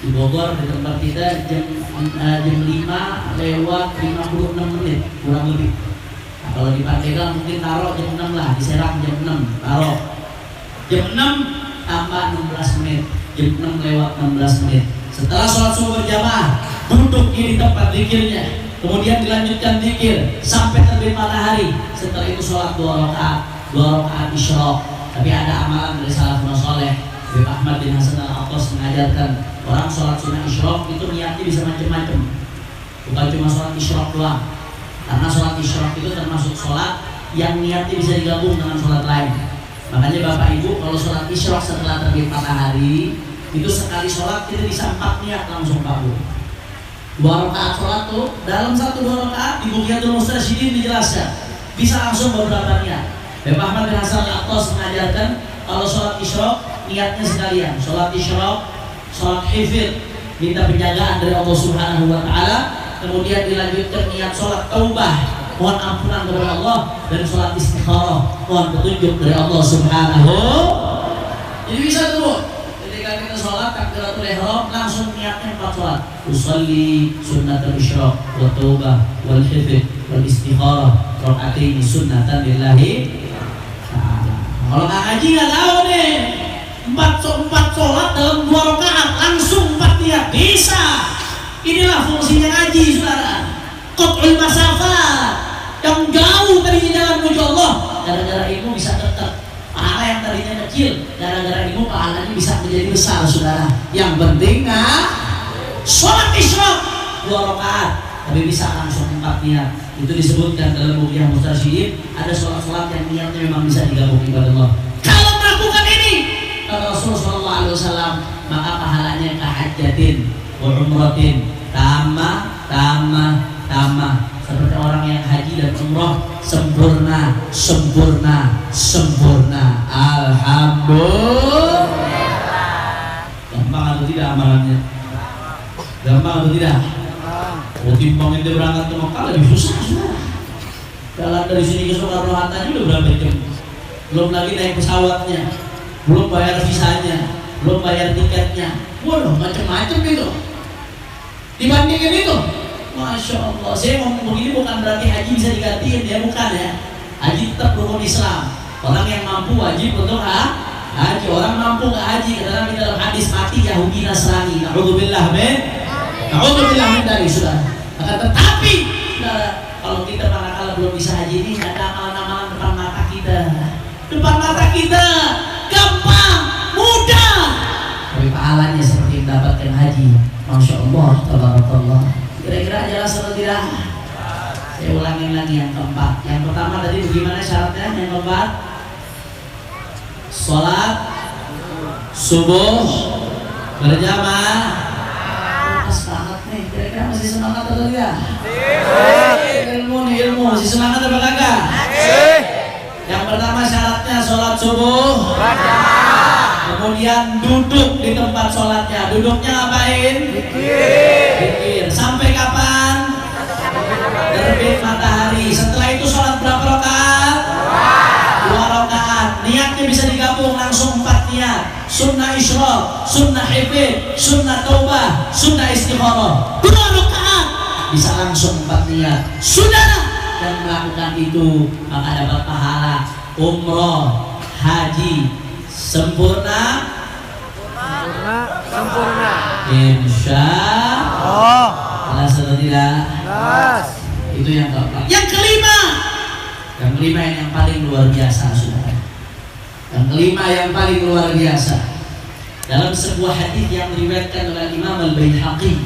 Di Bogor di tempat kita jam 5 lewat 56 menit kurang lebih. Nah, kalau di Pandeglang mungkin taruh jam 6 lah, di Serang jam 6 taruh. Jam 6 tambah 16 menit, jam 6 lewat 16 menit. Setelah sholat subuh berjamaah, duduk di tempat zikirnya, kemudian dilanjutkan zikir sampai terbit matahari. Setelah itu sholat 2 rakaat isyraq. Tapi ada amalan dari salafun saleh. Habib Ahmad bin Hasan Al-Attas mengajarkan orang sholat sunnah isyraq itu niatnya bisa macam-macam, bukan cuma sholat isyraq doang. Karena sholat isyraq itu termasuk sholat yang niatnya bisa digabung dengan sholat lain. Makanya Bapak Ibu kalau sholat isyraq setelah terbit matahari itu sekali sholat kita bisa 4 niat langsung kabul. 2 rakaat sholat tuh dalam 1-2 rakaat di Bughyatul Mustarsyidin dijelaskan bisa langsung beberapa niat. Bapak Ahmad bin Hasan Al-Attas mengajarkan kalau sholat isyraq niatnya sekalian, sholat isyraq, sholat hifdz, minta penjagaan dari Allah Subhanahu wa Ta'ala, kemudian dilanjutkan niat sholat taubah, mohon ampunan kepada Allah, dan sholat istikharah, mohon petunjuk dari Allah Subhanahu. Jadi bisa tuh ketika kita sholat takbiratul ihram langsung niatnya 4 sholat, usolli sunnatul isyraq wa taubah wal hifdz wal istikharah raka'ataini sunnatan lillahi ta'ala. Kalau nggak ngaji nggak tahu nih, 4 sholat dalam 2 rakaat langsung 4 niat bisa. Inilah fungsinya ngaji, saudara. Qat'ul masafat, yang jauh dari jalan menuju Allah, gara-gara ilmu bisa dekat. Pahala yang tadinya kecil, gara-gara ilmu pahalanya bisa menjadi besar, saudara. Yang penting sholat isyraq 2 rakaat, tapi bisa langsung 4 niat. Itu disebutkan dalam buku yang Mustarsyidin, ada sholat-sholat yang niatnya memang bisa digabung ibadah Allah. Kalau melakukan ini, kata Rasulullah SAW, maka pahalanya kahajjatin wa umratin, tamah, seperti orang yang haji dan umrah sempurna. Alhamdulillah. Gampang atau tidak amalannya? Gampang atau tidak? Timbang ente berangkat ke Mekah lebih susah. Jalan dari sini ke Soekarno-Hatta udah berapa jam? Belum lagi naik pesawatnya, belum bayar visanya, belum bayar tiketnya. Waduh, macam-macam itu. Dibandingin itu, Masya Allah. Saya ngomong begini bukan berarti haji bisa digantiin ya, bukan ya. Haji tetap rukun Islam. Orang yang mampu wajib untuk haji. Orang mampu nggak haji, karena di dalam hadis mati Yahudi Nasrani. Na'udzubillah min dari sudah. Tetapi kalau kita manakala belum bisa haji ini, ada amalan-amalan depan mata kita, gampang, mudah, tapi pahalanya seperti mendapatkan haji. Masya Allah, tabarakallah. Kira-kira jelas atau tidak? Saya ulangin lagi yang keempat. Yang pertama tadi bagaimana syaratnya? Yang keempat, sholat subuh berjamaah. Semangat nih, kira-kira masih semangat atau tidak? Ilmu masih semangat apa kagak? Yang pertama syaratnya sholat subuh, kemudian duduk di tempat sholatnya. Duduknya ngapain? Zikir. Sampai kapan? Terbit matahari. Setelah itu sholat berapa rakaat? 2 rakaat. Niatnya bisa digabung langsung 4 niat. Sunnah isyraq, sunnah hifdz, sunnah taubah, sunnah istikharah. 2 rakaat bisa langsung 4 niat. Saudara yang melakukan itu maka dapat pahala umroh, haji sempurna. Insya Allah. Jelas atau tidak? Itu yang keempat. Yang kelima yang paling luar biasa, saudara. Yang kelima yang paling luar biasa, dalam sebuah hadis yang diriwayatkan oleh Imam Al-Baihaqi,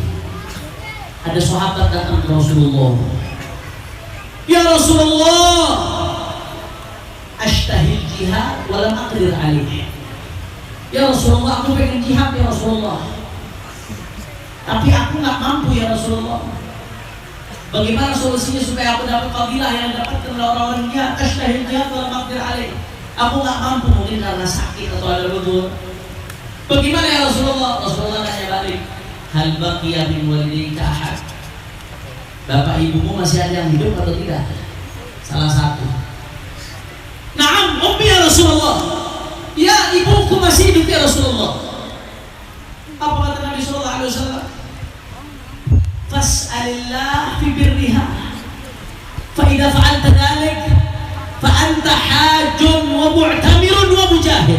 ada sahabat datang ke Rasulullah. Ya Rasulullah, ashtahil jihad walam aqdir alih. Ya Rasulullah, aku pengen jihad ya Rasulullah, tapi aku nggak mampu ya Rasulullah. Bagaimana solusinya supaya aku dapat fadilah yang dapatkan oleh orang-orang jihad? Ashtahil jihad walam aqdir alih. Aku nggak mampu, mungkin karena sakit atau ada udzur. Bagaimana ya Rasulullah? Rasulullah tanya balik, hal baqiya min walidayka ahad? Bapak ibumu masih ada yang hidup atau tidak? Salah satu. Naam, ummi ya Rasulullah. Ya, ibuku masih hidup ya Rasulullah. Apa kata Nabi sallallahu alaihi wasallam? Fas'alillah fi birriha. Fa idza fa'alta dzalik fa anta hajjun wa mu'tamirun wa mujahid.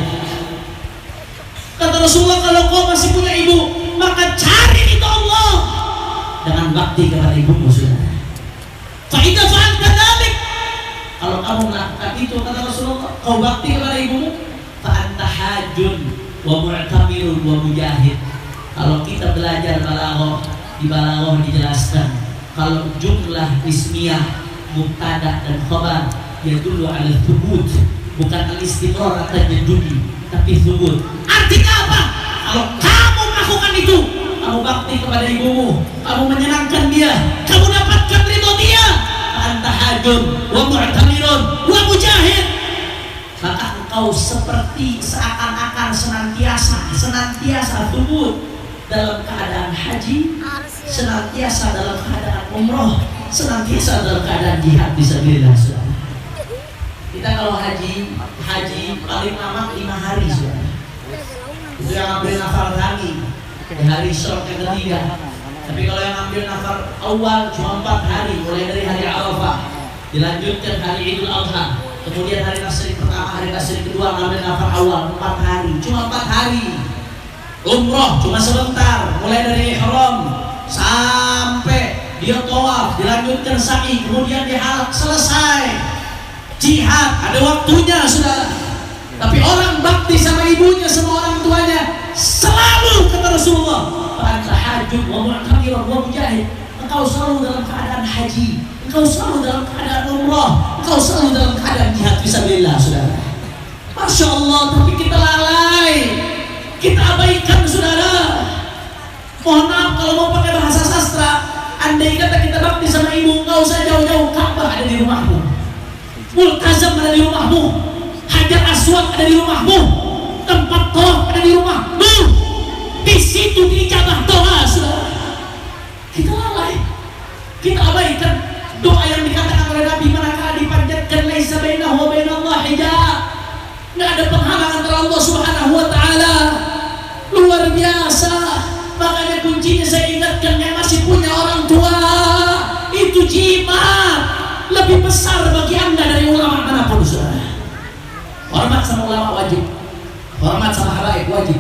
Kata Rasulullah, kalau kau masih punya ibu, maka cari itu Allah dengan bakti kepada ibumu, saudara. Fa idza fa'alta dzalik, kalau kamu melakukan itu, kata Rasulullah, kau bakti kepada ibumu, fa anta hajjun wa mu'tamirun wa mujahid. Kalau kita belajar balaghah, di balaghah dijelaskan kalau jumlah ismiyah, mubtada dan khabar yadullu ala thubut, bukan al-istimrar atau yadulli, tapi thubut. Artinya apa? Kalau kamu melakukan itu, kamu bakti kepada ibumu, kamu menyenangkan dia, kamu dapatkan ridho dia, anta hajun wa mu'tamirun engkau seperti seakan-akan senantiasa tubut dalam keadaan haji, senantiasa dalam keadaan umroh, senantiasa dalam keadaan jihad fisabilillah. Kita kalau haji paling lama 5 hari sudah. Itu yang ambil nafar kami di hari Syurok yang ketiga. Tapi kalau yang ambil nafar awal cuma 4 hari, mulai dari hari Arafah, dilanjutkan hari Idul Adha, kemudian hari Tasyrik pertama, hari Tasyrik kedua, ngambil nafar awal 4 hari, cuma 4 hari. Umroh cuma sebentar, mulai dari ihram sampai dia tawaf, dilanjutkan sa'i, kemudian dihalak, selesai. Jihad ada waktunya saudara. Tapi orang bakti sama ibunya, sama orang tuanya, selalu kata Rasulullah, anta hajjun wa mu'tamirun wa mujahid. Engkau selalu dalam keadaan haji, engkau selalu dalam keadaan umrah, engkau selalu dalam keadaan jihad fisabilillah saudara. Masya Allah, tapi kita lalai, kita abaikan saudara. Mohon maaf kalau mau pakai bahasa sastra, andai kata kita bakti sama ibu, enggak usah jauh-jauh, Ka'bah ada di rumahmu, Multazam ada di rumahmu, Hajar Aswad ada di rumahmu, tempat tawaf ada di rumahmu, di situ diijabah doa saudara. Kita lalai, kita abaikan doa yang dikatakan oleh Nabi, manakala dipanjatkan laisa bainahu wa bainallah hijab, nggak ada penghalang antara Allah Subhanahu wa taala. Luar biasa. Makanya kuncinya saya ingatkan yang masih punya orang tua, itu jimat lebih besar bagi Anda dari ulama manapun saudara. Hormat sama ulama wajib, hormat sama habaib wajib,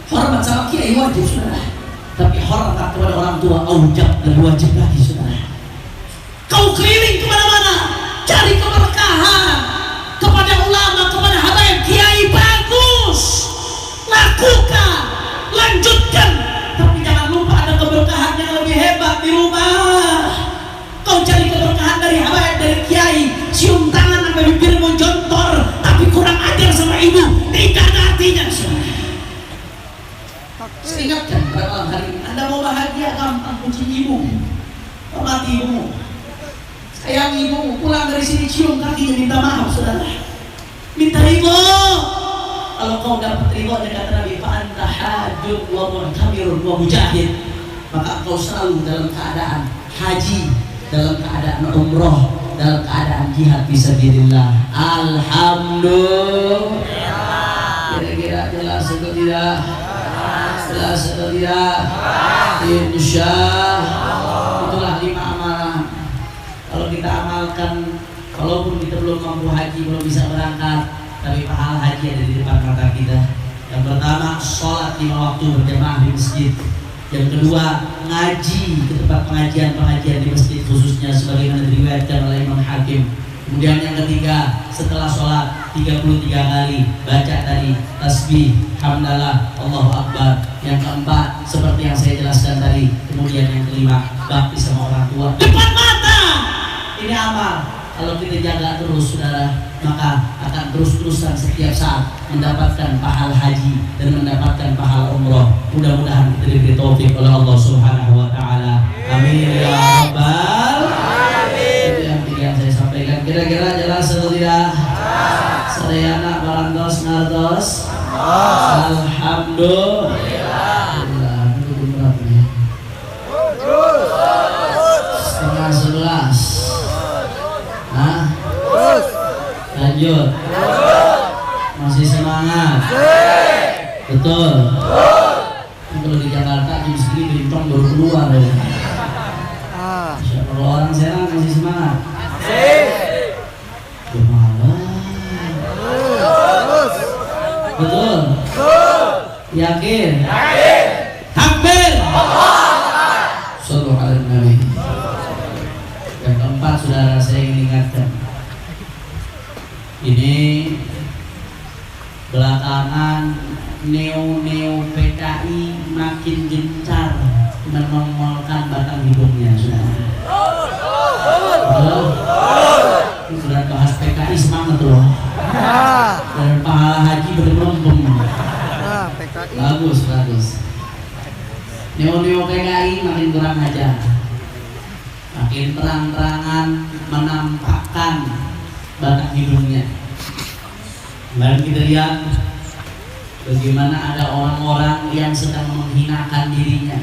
hormat sama kiai wajib saudara. Tapi hormat kepada orang tua aujab dan wajib lagi saudara. Kau keliling kemana-mana cari keberkahan kepada ulama, kepada habaib, kiai, bagus, lakukan, lanjutkan. Tapi jangan lupa ada keberkahan yang lebih hebat di rumah. Kau cari keberkahan dari habaib, dari kiai, cium tangan sampai bibirmu jontor, tapi kurang ajar sama ibu, tidak ada artinya. Ingatkan pada malam hari ini, Anda mau bahagia gampang, kunci ibu, hormati ibumu, sayang ibumu, pulang dari sini cium kakinya, minta maaf saudara, minta ridho. Kalau kau dapat ridho dengan Nabi, fa anta hajjun wa mu'tamirun wa mujahid, maka kau selalu dalam keadaan haji, dalam keadaan umroh, dalam keadaan jihad fisabilillah. Alhamdulillah. Kira-kira jelas atau tidak? Jelas atau tidak? Insya Allah. Itulah 5 amalan. Kalau kita amalkan, walaupun kita belum mampu haji, belum bisa berangkat, tapi pahala haji ada di depan mata kita. Yang pertama, sholat 5 waktu berjamaah di masjid. Yang kedua, ngaji ke tempat pengajian di masjid, khususnya sebagaimana diriwayatkan oleh Imam Hakim. Kemudian yang ketiga, setelah sholat 33 kali baca tadi tasbih, hamdalah, Allahu Akbar. Yang keempat, seperti yang saya jelaskan tadi. Kemudian yang kelima, bakti sama orang tua depan mata. Ini amal. Kalau kita jaga terus saudara, maka akan terus-terusan setiap saat mendapatkan pahala haji dan mendapatkan pahala umroh. Mudah-mudahan kita diberi taufik oleh Allah Subhanahu wa taala. Amin ya rabbal alamin. Itu yang saya sampaikan. Kira-kira jelas atau tidak? Sadayana barantos ngartos. Alhamdulillah. Setengah 11. Lanjut. Masih semangat? Betul. Kalau di Jakarta jam segini bintang baru keluar ya. Kalau orang Serang masih semangat? Betul. Yakin? Takbir. Sallallahu alaihi wasallam. Yang keempat saudara saya ingin ingatkan. Ini belakangan neo PKI makin gencar menongolkan batang hidungnya saudara. Ini sudah bahas PKI semangat loh. Dan pahala haji berlembung. Bagus. Neo PKI makin kurang ajar, makin terang-terangan menampakkan batang hidungnya. Dan kita lihat bagaimana ada orang-orang yang sedang menghinakan dirinya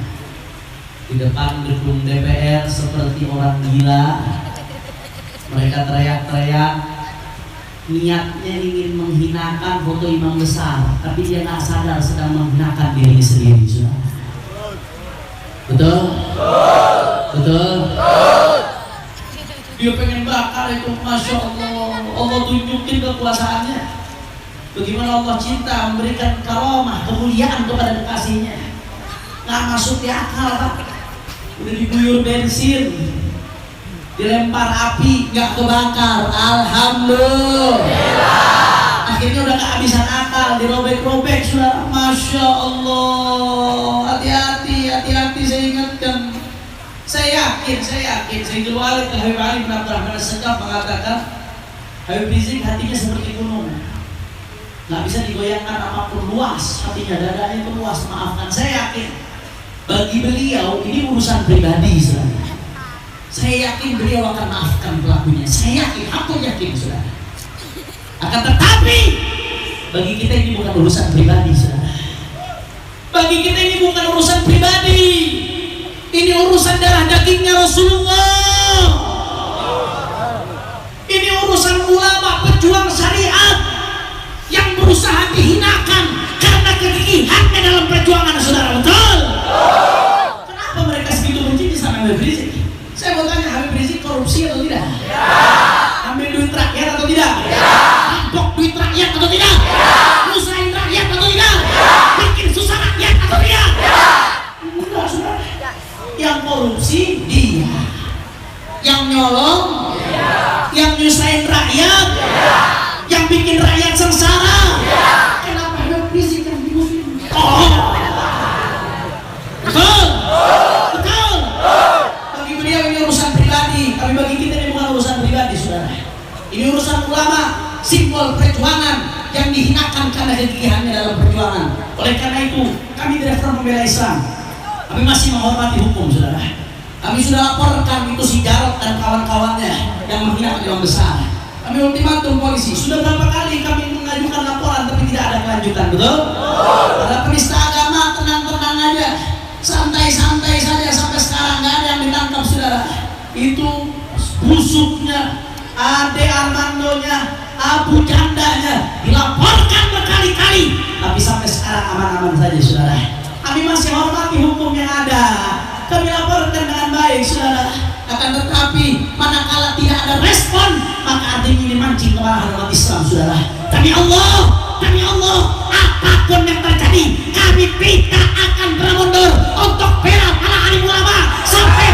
di depan gedung DPR seperti orang gila. Mereka teriak-teriak, niatnya ingin menghinakan foto imam besar, tapi dia nggak sadar sedang menghinakan diri sendiri. Betul? Betul? Dia pengen bakar itu, Masya Allah. Allah tunjukin kekuasaannya. Bagaimana Allah cinta memberikan karamah, kemuliaan kepada kekasihnya. Nggak masuk di akal, Pak. Udah diguyur bensin, dilempar api, nggak kebakar. Alhamdulillah. Akhirnya udah kehabisan akal, dirobek-robek sudah. Masya Allah. Hati-hati, hati-hati, saya ingatkan. Saya yakin, Sayyidul Walid Habib Ali bin Abdurrahman As-Segaf mengatakan, Habib Rizik hatinya seperti gunung, nggak bisa digoyangkan apapun, luas hatinya, dadanya itu luas. Maafkan, saya yakin bagi beliau ini urusan pribadi saudara. Saya yakin beliau akan maafkan pelakunya. Saya yakin, aku yakin saudara. Akan tetapi bagi kita ini bukan urusan pribadi saudara. Bagi kita ini bukan urusan pribadi. Ini urusan darah dagingnya Rasulullah. Ini urusan ulama pejuang syariat yang berusaha dihinakan karena kegigihannya dalam perjuangan saudara. Betul? Kenapa mereka segitu benci sama Habib Rizik? Saya mau tanya, Habib Rizik korupsi atau tidak? Ambil duit rakyat atau tidak? Rampok duit rakyat atau tidak? Nyusahin rakyat atau tidak? Bikin susah rakyat atau tidak? Enggak, saudara. Yang korupsi dia, yang nyolong dia, yang nyusahin rakyat dia, yang bikin rakyat sengsara dia. Kenapa Habib Rizik yang dimusuhin? Betul? Betul? Bagi beliau ini urusan pribadi, tapi bagi kita ini bukan urusan pribadi saudara. Ini urusan ulama, simbol perjuangan yang dihinakan karena kegigihannya dalam perjuangan. Oleh karena itu kami tidak pernah membela Islam, kami masih menghormati hukum saudara. Kami sudah laporkan itu si Jarod dan kawan-kawannya yang menghina imam besar. Kami ultimatum polisi. Sudah berapa kali kami mengajukan laporan tapi tidak ada kelanjutan, betul? Ada penista agama, tenang-tenang aja, santai-santai saja sampai sekarang nggak ada yang ditangkap saudara. Itu busuknya, Ade Armandonya, Abu Jandanya dilaporkan berkali-kali, tapi sampai sekarang aman-aman saja saudara. Kami masih hormati hukum yang ada. Kami laporkan dengan baik saudara. Akan tetapi manakala tidak ada respon, maka artinya ini mancing kemarahan umat Islam saudara. Demi Allah, apapun yang terjadi, kami tidak akan pernah mundur untuk bela para alim ulama sampai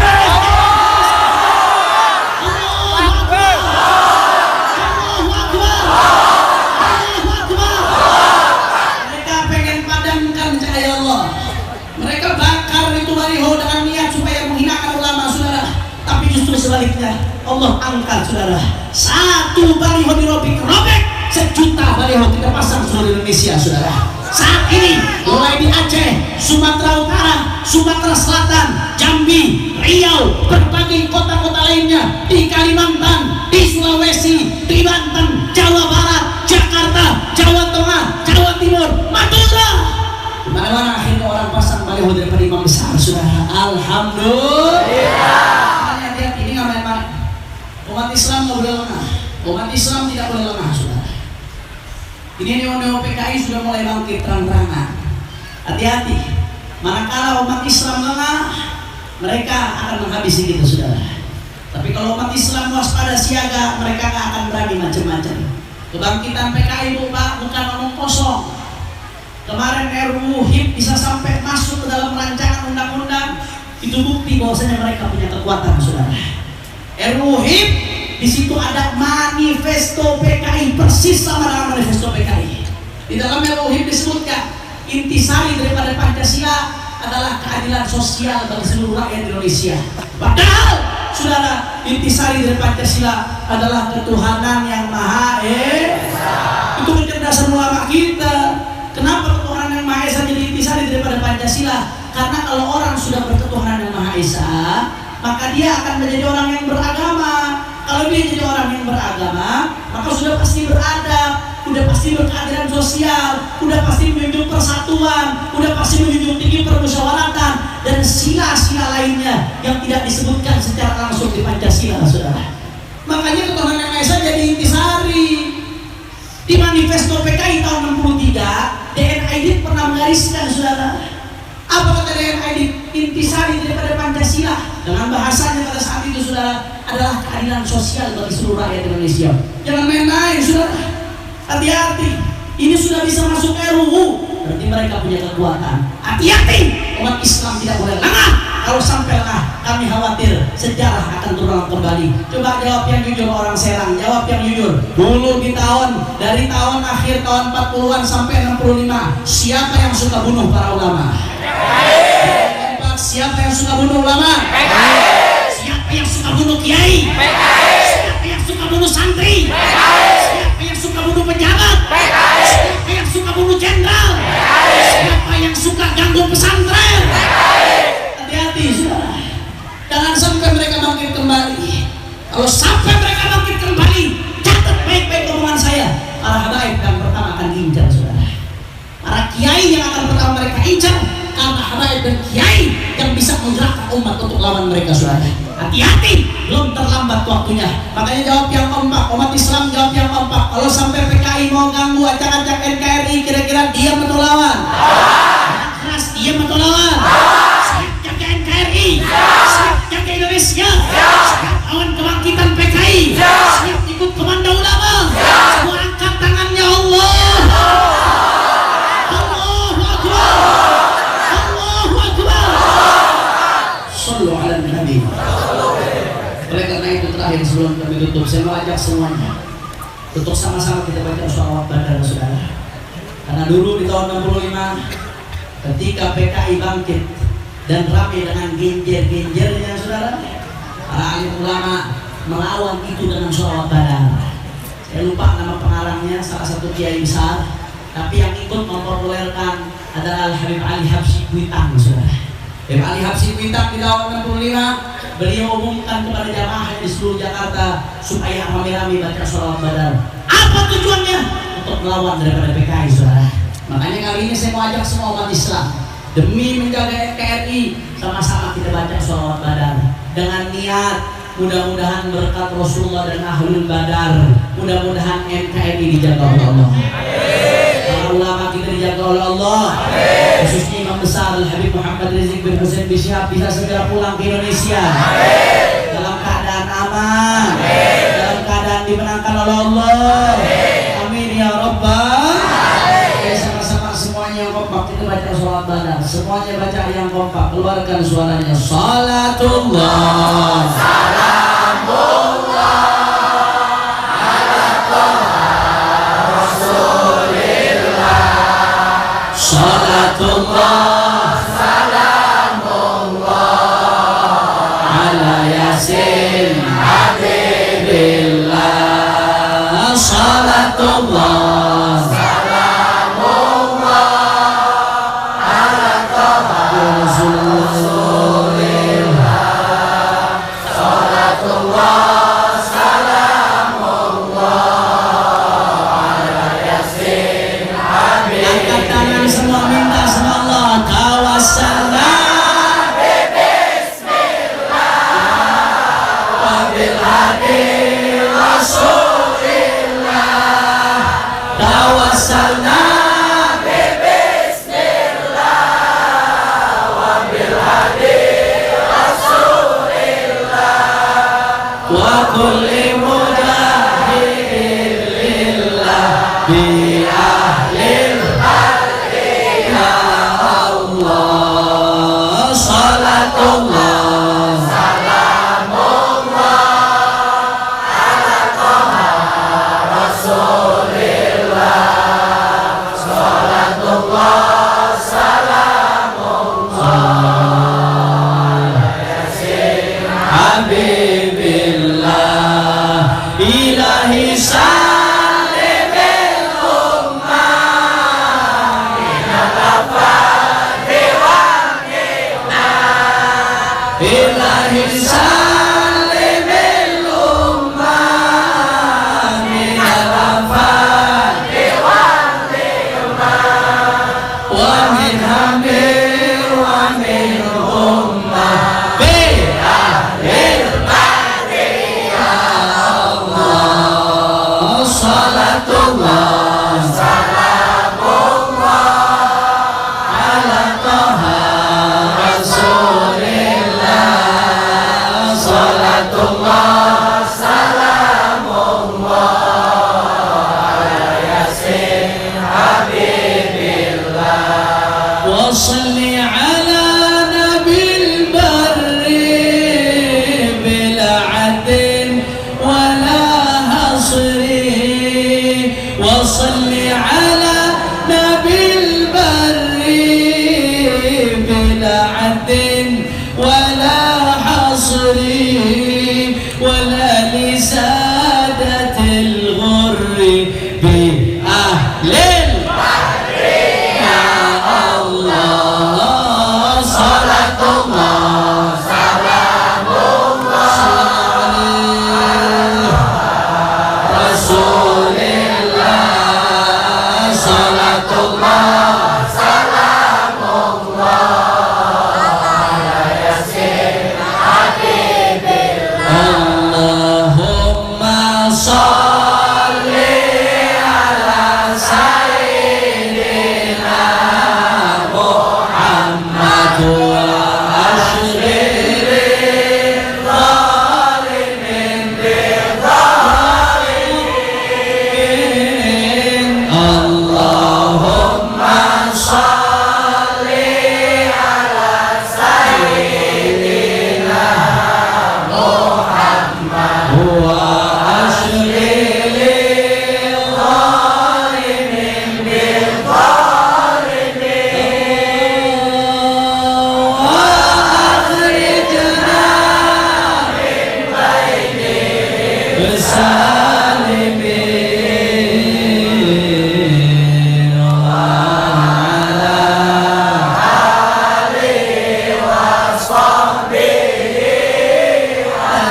sebaliknya Allah angkat saudara. Satu baliho dirobek, sejuta baliho kita pasang seluruh Indonesia saudara. Saat ini mulai di Aceh, Sumatera Utara, Sumatera Selatan, Jambi, Riau, berbagai kota-kota lainnya, di Kalimantan, di Sulawesi, di Banten, Jawa Barat, Jakarta, Jawa Tengah, Jawa Timur, Madura, dimana-mana akhirnya orang pasang baliho daripada imam besar saudara. Alhamdulillah. Umat Islam nggak boleh lengah. Umat Islam tidak boleh lengah, saudara. Ini neo-neo PKI sudah mulai bangkit terang-terangan. Hati-hati. Manakala umat Islam lengah, mereka akan menghabisi kita, saudara. Tapi kalau umat Islam waspada siaga, mereka nggak akan berani macam-macam. Kebangkitan PKI bukan omong kosong. Kemarin RUU HIP bisa sampai masuk ke dalam rancangan undang-undang, itu bukti bahwasanya mereka punya kekuatan, saudara. RUU HIP di situ ada manifesto PKI, persis sama dengan manifesto PKI. Di dalam RUU HIP disebutkan intisari daripada Pancasila adalah keadilan sosial bagi seluruh rakyat Indonesia. Padahal saudara, intisari dari Pancasila adalah ketuhanan yang Maha Esa. Itu kecerdasan ulama kita. Kenapa ketuhanan yang Maha Esa jadi intisari daripada Pancasila? Karena kalau orang sudah berketuhanan yang Maha Esa, maka dia akan menjadi orang yang beragama. Kalau dia jadi orang yang beragama, maka sudah pasti beradab. udah pasti berkeadilan sosial, udah pasti menunjuk persatuan, udah pasti menunjuk tinggi permusyawaratan dan sila-sila lainnya yang tidak disebutkan secara langsung di Pancasila, saudara. Makanya ketuhanan yang Maha Esa jadi intisari. Di manifesto PKI tahun 63, DNID pernah menggariskan, saudara. Apa kata DNID? Intisari daripada Pancasila dengan bahasanya pada saat itu, saudara, adalah keadilan sosial bagi seluruh rakyat Indonesia. Jangan main-main, saudara. Hati-hati. Ini sudah bisa masuk RUU. Berarti mereka punya kekuatan. Hati-hati. Umat Islam tidak boleh lengah. Kalau sampai lengah, kami khawatir sejarah akan terulang kembali. Coba jawab yang jujur orang Serang. Jawab yang jujur. Dulu dari tahun akhir tahun 40-an sampai 65, siapa yang suka bunuh para ulama? Siapa yang suka bunuh ulama? Siapa yang suka bunuh kiai? Siapa yang suka bunuh santri? Siapa yang suka bunuh pejabat? Siapa yang suka bunuh jenderal? Siapa yang suka ganggu pesantren? Hati-hati, saudara. Jangan sampai mereka bangkit kembali. Kalau sampai mereka bangkit kembali, catat baik-baik omongan saya. Para habaib yang pertama akan diincar, saudara. Para kiai yang akan pertama mereka incar, karena habaib dan kiai yang bisa menggerakkan umat untuk lawan mereka, saudara. Hati-hati, belum terlambat waktunya. Makanya jawab yang kompak, umat Islam jawab yang kompak. Kalau sampai PKI mau ganggu acak-acak NKRI, kira-kira diam atau lawan? Keras, diam atau lawan? Siap jaga NKRI, siap jaga Indonesia, siap lawan kebangkitan PKI, siap ikut komando ulama. Semua angkat tangannya, Allah. Allahu Akbar. Allahu Akbar. Sallu ala Nabi. Oleh karena itu terakhir sebelum kami tutup, saya mau ajak semuanya untuk sama-sama kita baca sholawat badar, saudara. Karena dulu di tahun 65 ketika PKI bangkit dan ramai dengan genjer-genjernya, saudara, para alim ulama melawan itu dengan sholawat badar. Saya lupa nama pengarangnya, salah satu kiai besar, tapi yang ikut mempopulerkan adalah Habib Ali Habsyi Kuitang, saudara. Habib Ali Habsyi Kuitang di tahun 65 beliau umumkan kepada jamaah di seluruh Jakarta supaya rame-rame baca sholawat badar. Apa tujuannya? Untuk melawan daripada PKI, saudara. Makanya kali ini saya mau ajak semua umat Islam demi menjaga NKRI, sama-sama kita baca sholawat badar dengan niat mudah-mudahan berkat Rasulullah dan Ahlul Badar, mudah-mudahan NKRI dijaga oleh Allah. Para ulama kita dijaga oleh Allah. Khususnya Imam besar Habib Muhammad Rizik bin Hussein bin Syihab bisa segera pulang ke Indonesia dalam keadaan aman, dalam keadaan dimenangkan oleh Allah. Amin ya Rabbal. Oke, sama-sama semuanya yang kompak kita baca sholawat badar. Semuanya baca yang kompak, keluarkan suaranya. Salatullah, salamullah ala Toha Rasulillah. Salatullah, salamullah ala Yasin Habibillah. Salatullah, salamullah ala Toha Rasulillah. Salatullah, salamullah ala Yasin Habibillah. Angkat tangan semua, minta sama Allah. Tawassalna bismillah wa bil hadi Rasulillah. Tawassalna bismillah wa bil hadi Rasulillah wa kulli mujahidin lillah bi ahlil ya Allah. Salatullah, salamullah ala Toha Rasulillah. Salatullah, salamullah ala Yasin Habibillah. Ilahi salimil ummah minal afati wal ghina. Ilahi salimil ummah minal afati والسالمين وعلى آله وصحبه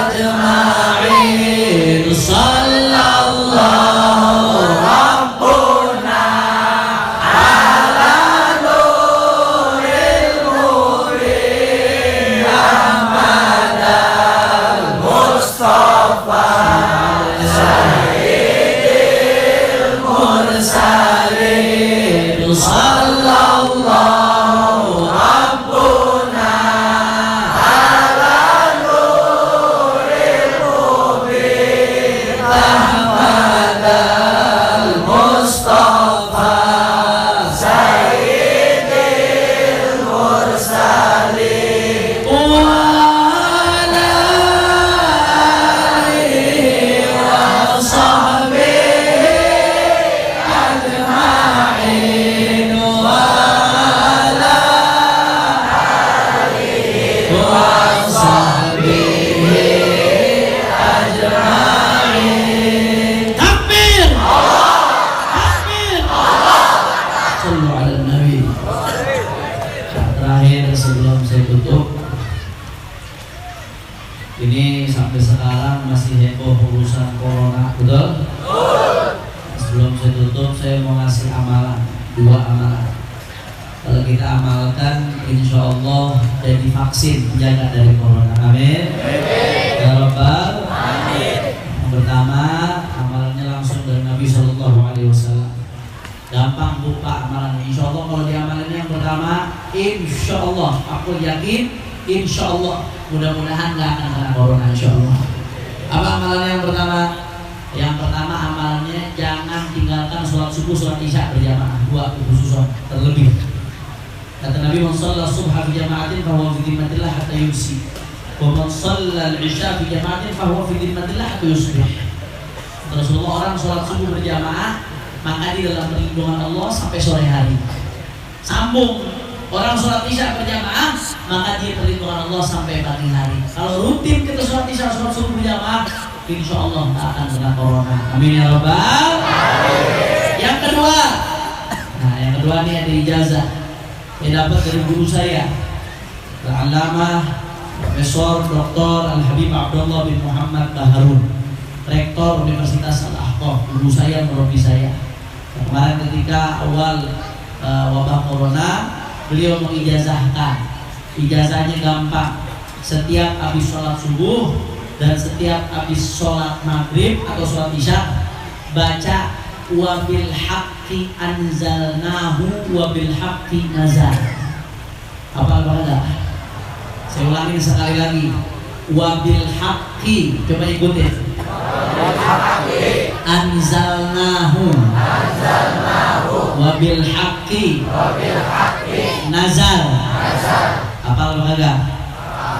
أجمعين صلى الله ربنا على نور المبين أحمد المصطفى سيد المرسلين صلى الله ربنا على نور المبين أحمد المصطفى سيد المرسلين وعلى آله وصحبه أجمعين وعلى آله وصحبه أجمعين تكبير تكبير صلوا على النبي. Terakhir sebelum saya tutup, ini sampai sekarang masih heboh urusan corona, betul? Sebelum saya tutup, saya mau ngasih amalan, 2 amalan. Kalau kita amalkan, insya Allah jadi vaksin menjaga dari corona. Amin. Ya Rabbal. Yang pertama, amalannya langsung dari Nabi Shallallahu Alaihi Wasallam. Gampang lupa amalannya. Insya Allah kalau diamalin yang pertama, insya Allah, aku yakin, insya Allah, mudah-mudahan gak akan kena corona, insya Allah. Apa amalannya yang pertama? Yang pertama amalannya jangan tinggalkan sholat subuh, sholat isya berjamaah, 2 khususan terlebih. Kata Nabi, man shalla subha fi jama'atin fahuwa fi dhimmatillah hatta yumsi, wa man shalla al-isya fi jama'atin fahuwa fi dhimmatillah hatta yusbih. Rasulullah, orang sholat subuh berjamaah maka di dalam perlindungan Allah sampai sore hari. Sambung, orang sholat isya berjamaah maka di perlindungan Allah sampai pagi hari. Kalau rutin kita sholat isya, sholat subuh berjamaah, insya Allah tak akan kena corona. Amin ya Rabbal. Yang kedua, nah yang kedua ini ada ijazah yang dapat dari guru saya, Al-Allamah Profesor Dr. Al-Habib Abdullah bin Muhammad Baharun, Rektor Universitas Al-Ahqaf, guru saya, murabi saya. Kemarin ketika awal wabah corona, beliau mengijazahkan. Ijazahnya gampang. Setiap habis sholat subuh dan setiap habis sholat maghrib atau sholat isya, baca wabil haqqi anzalnahu wabil haqqi nazal. Apa enggak? Saya ulangi sekali lagi. Wabil haqqi, coba ikutin. Anzalnahu wabil haqqi nazal. Apa enggak?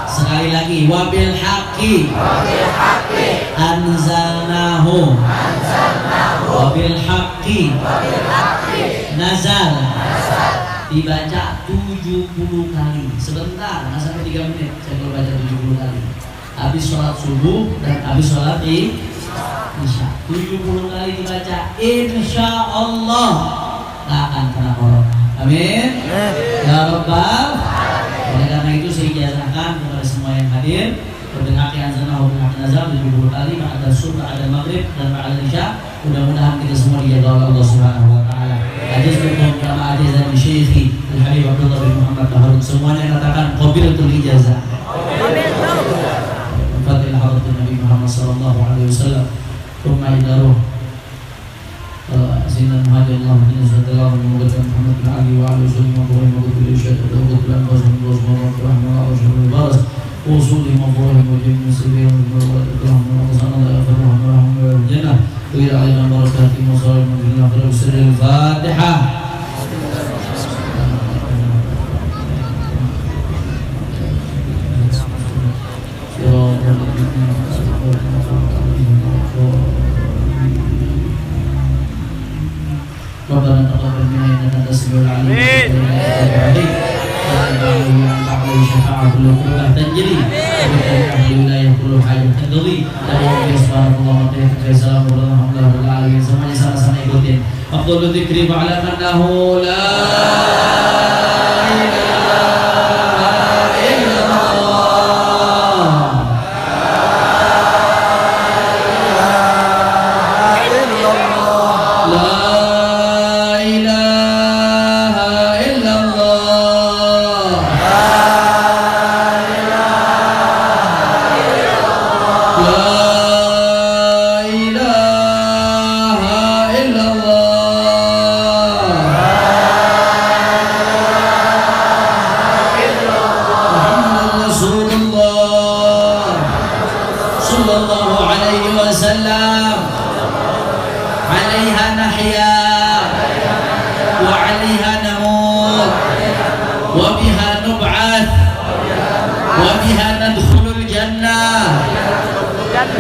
Sekali lagi, wabil haqqi anzalnahu wabil haqqi nazal. Dibaca 70 kali. Sebentar, nggak sampai 3 menit. Saya kalau baca 70 kali. Habis sholat subuh dan habis sholat isya. 70 kali dibaca. Insya Allah nggak akan kena corona. Amin. Ya Rabbal. Oleh karena itu saya ijazahkan kepada semua yang hadir, berdengar anzalnahu wabil haqqi nazal 70 kali, ba'da subuh, ba'da maghrib dan ba'da isya. Mudah-mudahan kita semua dijaga oleh Allah Subhanahu wa taala. Hadis berikut kama hadis dari Syekh Al-Habib Abdullah bin Muhammad Baharun, semuanya katakan qabiltul ijazah. Fatilah hadratin Nabi Muhammad sallallahu alaihi wasallam. Thumma idaruh Sayyidina Muhammad bin Sallallahu alaihi Muhammad bin Ali wa alihi wasallam wa kullu syai'in wa kullu amrin wa rahmatullahi wa barakatuh. Usuli mafruh wa jinn sirrin wa rahmatullahi wa barakatuh. Jannah wa ala barakatihi wa sallallahu alaihi wasallam. Fatihah. Rabbana taqabbal minna innaka antas samiul alim. Amin. alaihi syafa'atul qurrah tanjili wa ahli wilayah kullu hajat taqdi dari Allah subhanahu wa ta'ala. Assalamualaikum warahmatullahi wabarakatuh. Semuanya sama-sama ikutin. Afdhalul dzikri fa'alamannahu la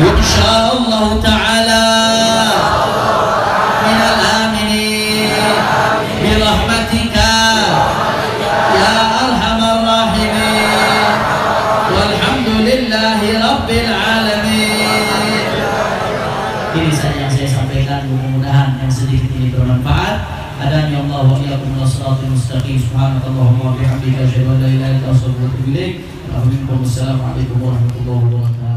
insyaallah ta'ala minal aminin birahmatika ya arhamar rahimin walhamdulillahi rabbil alamin. Ini saja yang saya sampaikan, mudah-mudahan yang sedikit ini bermanfaat. Adanya Allah wa iyyakum ila shiratal mustaqim. Subhanakallahumma wa bihamdika asyhadu an la ilaha illa anta astaghfiruka wa atubu ilaik. Assalamualaikum warahmatullahi wabarakatuh.